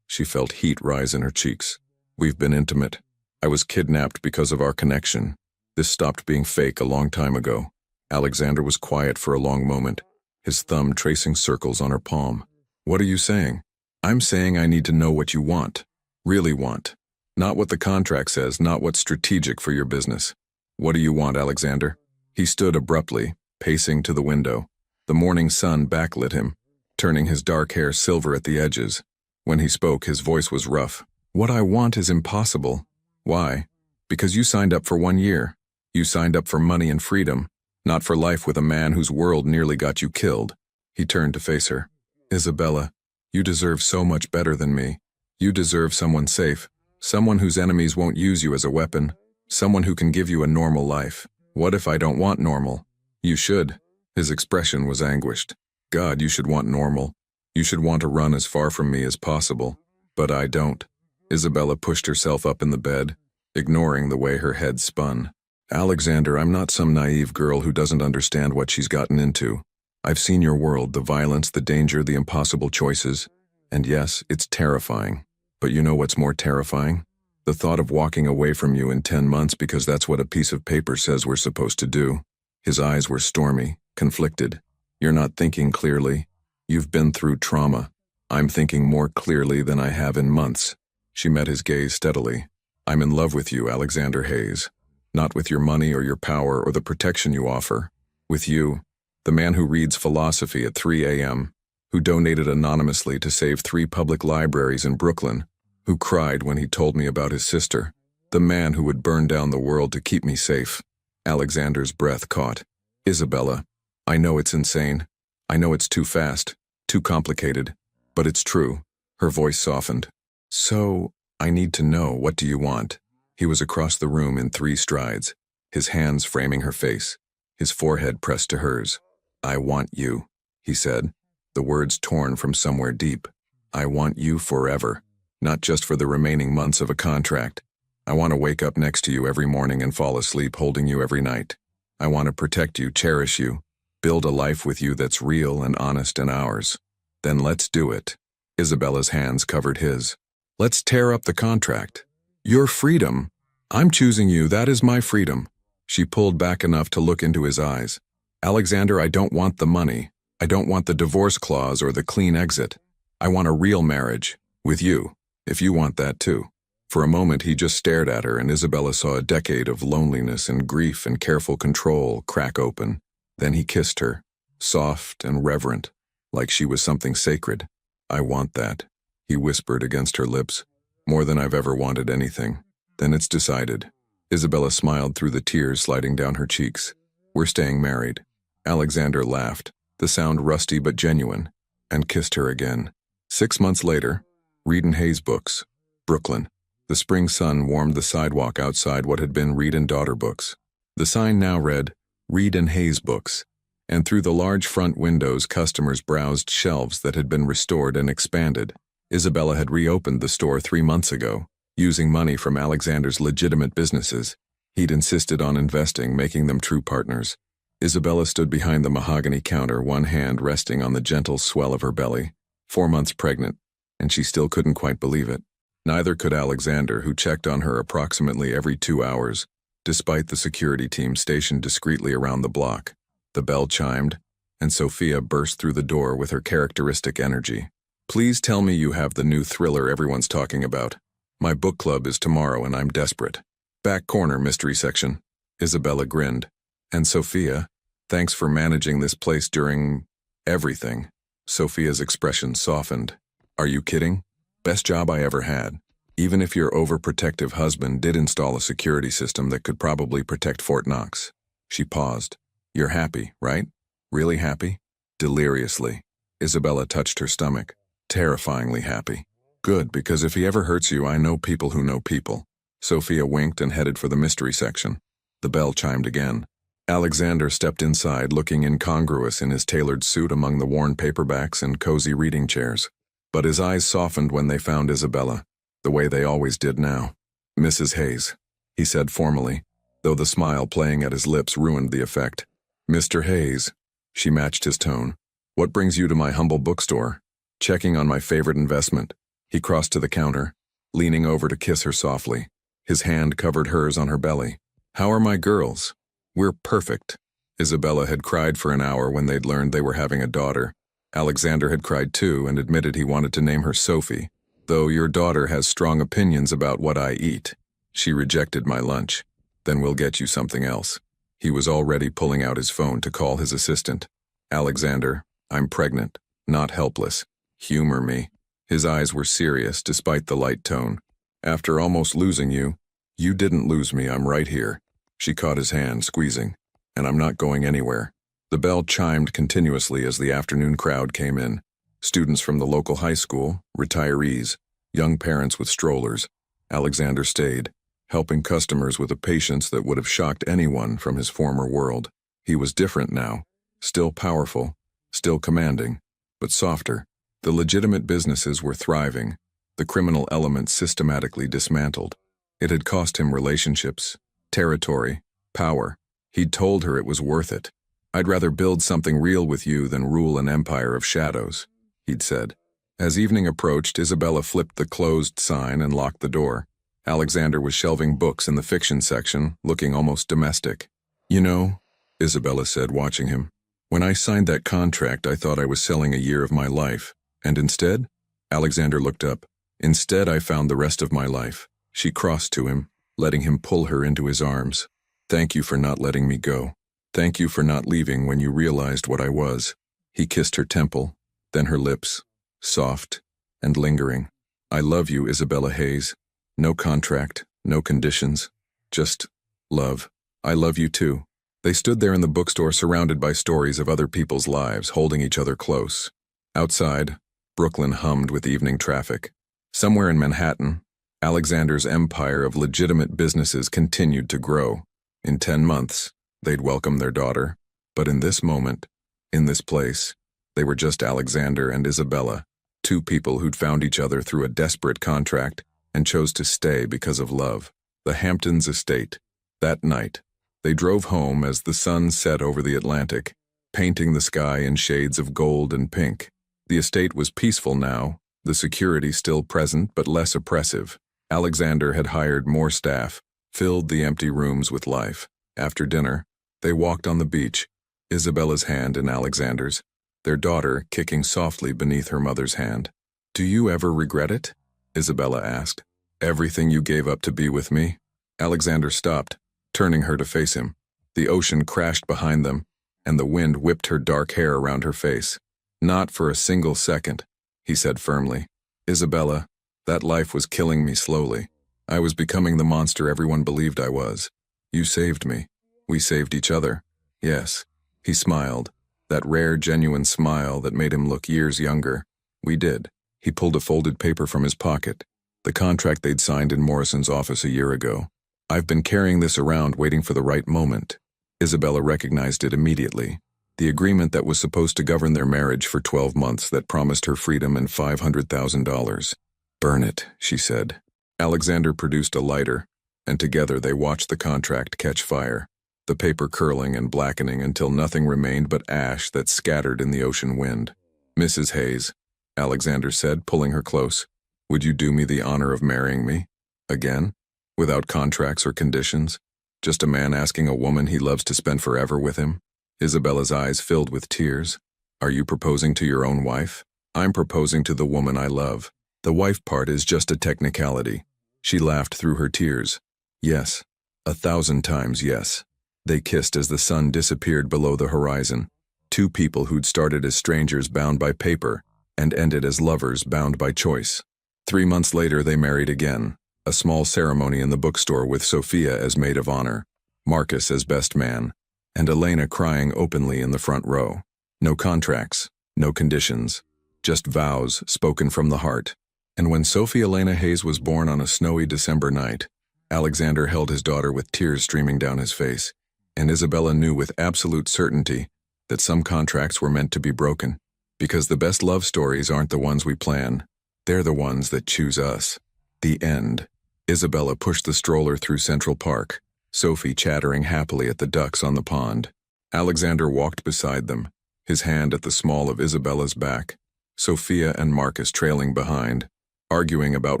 She felt heat rise in her cheeks. "We've been intimate. I was kidnapped because of our connection. This stopped being fake a long time ago." Alexander was quiet for a long moment, his thumb tracing circles on her palm. "What are you saying?" "I'm saying I need to know what you want. Really want. Not what the contract says, not what's strategic for your business." "What do you want, Alexander?" He stood abruptly, pacing to the window. The morning sun backlit him, turning his dark hair silver at the edges. When he spoke, his voice was rough. "What I want is impossible." "Why?" "Because you signed up for 1 year. You signed up for money and freedom, not for life with a man whose world nearly got you killed." He turned to face her. "Isabella, you deserve so much better than me. You deserve someone safe, Someone whose enemies won't use you as a weapon. Someone who can give you a normal life. What if I don't want normal? You should. His expression was anguished. God, you should want normal. You should want to run as far from me as possible. But I don't. Isabella pushed herself up in the bed, ignoring the way her head spun. Alexander, I'm not some naive girl who doesn't understand what she's gotten into. I've seen your world, the violence, the danger, the impossible choices. And yes, it's terrifying. But you know what's more terrifying? The thought of walking away from you in 10 months because that's what a piece of paper says we're supposed to do. His eyes were stormy, conflicted. You're not thinking clearly. You've been through trauma. I'm thinking more clearly than I have in months. She met his gaze steadily. I'm in love with you, Alexander Hayes. Not with your money or your power or the protection you offer. With you, the man who reads philosophy at 3 a.m., who donated anonymously to save 3 public libraries in Brooklyn, who cried when he told me about his sister, the man who would burn down the world to keep me safe. Alexander's breath caught. Isabella, I know it's insane. I know it's too fast, too complicated, but it's true. Her voice softened. So, I need to know, what do you want? He was across the room in 3 strides, his hands framing her face, his forehead pressed to hers. I want you, he said, the words torn from somewhere deep. I want you forever, not just for the remaining months of a contract. I want to wake up next to you every morning and fall asleep holding you every night. I want to protect you, cherish you, build a life with you that's real and honest and ours. Then let's do it. Isabella's hands covered his. Let's tear up the contract. Your freedom. I'm choosing you, that is my freedom. She pulled back enough to look into his eyes. Alexander, I don't want the money. I don't want the divorce clause or the clean exit. I want a real marriage. With you, if you want that too. For a moment he just stared at her and Isabella saw a decade of loneliness and grief and careful control crack open. Then he kissed her, soft and reverent, like she was something sacred. I want that, he whispered against her lips, more than I've ever wanted anything. Then it's decided. Isabella smiled through the tears sliding down her cheeks. We're staying married. Alexander laughed, the sound rusty but genuine, and kissed her again. 6 months later, Reed and Hayes Books, Brooklyn. The spring sun warmed the sidewalk outside what had been Reed and Daughter Books. The sign now read, Reed and Hayes Books, and through the large front windows customers browsed shelves that had been restored and expanded. Isabella had reopened the store 3 months ago, using money from Alexander's legitimate businesses. He'd insisted on investing, making them true partners. Isabella stood behind the mahogany counter, one hand resting on the gentle swell of her belly. 4 months pregnant, and she still couldn't quite believe it. Neither could Alexander, who checked on her approximately every 2 hours, despite the security team stationed discreetly around the block. The bell chimed, and Sophia burst through the door with her characteristic energy. Please tell me you have the new thriller everyone's talking about. My book club is tomorrow and I'm desperate. Back corner, mystery section. Isabella grinned. And Sophia, thanks for managing this place during everything. Sophia's expression softened. Are you kidding? Best job I ever had. Even if your overprotective husband did install a security system that could probably protect Fort Knox. She paused. You're happy, right? Really happy? Deliriously. Isabella touched her stomach. Terrifyingly happy. Good, because if he ever hurts you, I know people who know people. Sophia winked and headed for the mystery section. The bell chimed again. Alexander stepped inside, looking incongruous in his tailored suit among the worn paperbacks and cozy reading chairs. But his eyes softened when they found Isabella, the way they always did now. Mrs. Hayes, he said formally, though the smile playing at his lips ruined the effect. Mr. Hayes, she matched his tone. What brings you to my humble bookstore? Checking on my favorite investment. He crossed to the counter, leaning over to kiss her softly. His hand covered hers on her belly. How are my girls? We're perfect. Isabella had cried for an hour when they'd learned they were having a daughter. Alexander had cried too and admitted he wanted to name her Sophie. Though your daughter has strong opinions about what I eat. She rejected my lunch. Then we'll get you something else. He was already pulling out his phone to call his assistant. Alexander, I'm pregnant, not helpless. Humor me. His eyes were serious despite the light tone. After almost losing you, you didn't lose me, I'm right here. She caught his hand, squeezing. And I'm not going anywhere. The bell chimed continuously as the afternoon crowd came in. Students from the local high school, retirees, young parents with strollers. Alexander stayed, helping customers with a patience that would have shocked anyone from his former world. He was different now, still powerful, still commanding, but softer. The legitimate businesses were thriving, the criminal elements systematically dismantled. It had cost him relationships, territory, power. He'd told her it was worth it. "I'd rather build something real with you than rule an empire of shadows," he'd said. As evening approached, Isabella flipped the closed sign and locked the door. Alexander was shelving books in the fiction section, looking almost domestic. "You know," Isabella said, watching him, "when I signed that contract, I thought I was selling a year of my life. And instead?" Alexander looked up. "Instead, I found the rest of my life." She crossed to him, letting him pull her into his arms. "Thank you for not letting me go. Thank you for not leaving when you realized what I was." He kissed her temple, then her lips, soft and lingering. "I love you, Isabella Hayes. No contract, no conditions. Just love. I love you too." They stood there in the bookstore surrounded by stories of other people's lives, holding each other close. Outside, Brooklyn hummed with evening traffic. Somewhere in Manhattan, Alexander's empire of legitimate businesses continued to grow. In 10 months, they'd welcome their daughter. But in this moment, in this place, they were just Alexander and Isabella, two people who'd found each other through a desperate contract and chose to stay because of love. The Hamptons estate. That night, they drove home as the sun set over the Atlantic, painting the sky in shades of gold and pink. The estate was peaceful now, the security still present but less oppressive. Alexander had hired more staff, filled the empty rooms with life. After dinner, they walked on the beach, Isabella's hand in Alexander's, their daughter kicking softly beneath her mother's hand. "Do you ever regret it?" Isabella asked. "Everything you gave up to be with me?" Alexander stopped, turning her to face him. The ocean crashed behind them, and the wind whipped her dark hair around her face. "Not for a single second," he said firmly. "Isabella, that life was killing me slowly. I was becoming the monster everyone believed I was. You saved me. We saved each other." "Yes." He smiled, that rare, genuine smile that made him look years younger. "We did." He pulled a folded paper from his pocket, the contract they'd signed in Morrison's office a year ago. "I've been carrying this around waiting for the right moment." Isabella recognized it immediately. The agreement that was supposed to govern their marriage for 12 months that promised her freedom and $500,000. "Burn it," she said. Alexander produced a lighter, and together they watched the contract catch fire, the paper curling and blackening until nothing remained but ash that scattered in the ocean wind. "Mrs. Hayes," Alexander said, pulling her close, "would you do me the honor of marrying me? Again? Without contracts or conditions? Just a man asking a woman he loves to spend forever with him?" Isabella's eyes filled with tears. "Are you proposing to your own wife?" "I'm proposing to the woman I love. The wife part is just a technicality." She laughed through her tears. "Yes. 1,000 times yes." They kissed as the sun disappeared below the horizon. Two people who'd started as strangers bound by paper and ended as lovers bound by choice. 3 months later they married again, a small ceremony in the bookstore with Sophia as maid of honor, Marcus as best man, and Elena crying openly in the front row. No contracts, no conditions, just vows spoken from the heart. And when Sophie Elena Hayes was born on a snowy December night, Alexander held his daughter with tears streaming down his face, and Isabella knew with absolute certainty that some contracts were meant to be broken, because the best love stories aren't the ones we plan, they're the ones that choose us. The end. Isabella pushed the stroller through Central Park, Sophie chattering happily at the ducks on the pond. Alexander walked beside them, his hand at the small of Isabella's back, Sophia and Marcus trailing behind, arguing about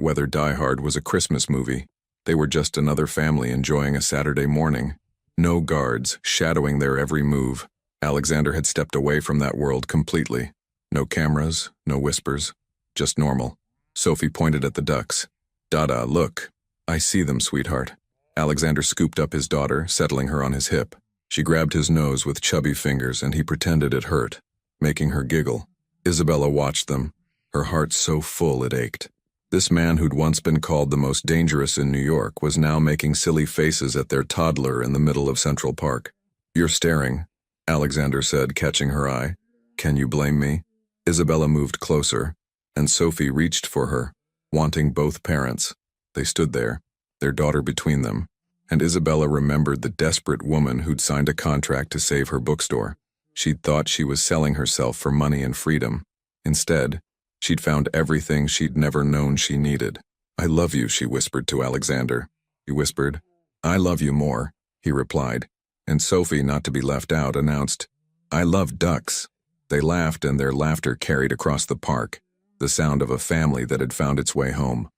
whether Die Hard was a Christmas movie. They were just another family enjoying a Saturday morning. No guards, shadowing their every move. Alexander had stepped away from that world completely. No cameras, no whispers, just normal. Sophie pointed at the ducks. "Dada, look. I see them, sweetheart." Alexander scooped up his daughter, settling her on his hip. She grabbed his nose with chubby fingers and he pretended it hurt, making her giggle. Isabella watched them, her heart so full it ached. This man who'd once been called the most dangerous in New York was now making silly faces at their toddler in the middle of Central Park. "You're staring," Alexander said, catching her eye. "Can you blame me?" Isabella moved closer, and Sophie reached for her, wanting both parents. They stood there, their daughter between them, and Isabella remembered the desperate woman who'd signed a contract to save her bookstore. She'd thought she was selling herself for money and freedom. Instead, she'd found everything she'd never known she needed. "I love you," she whispered to Alexander. He whispered, "I love you more," he replied, and Sophie, not to be left out, announced, "I love ducks." They laughed, and their laughter carried across the park, the sound of a family that had found its way home.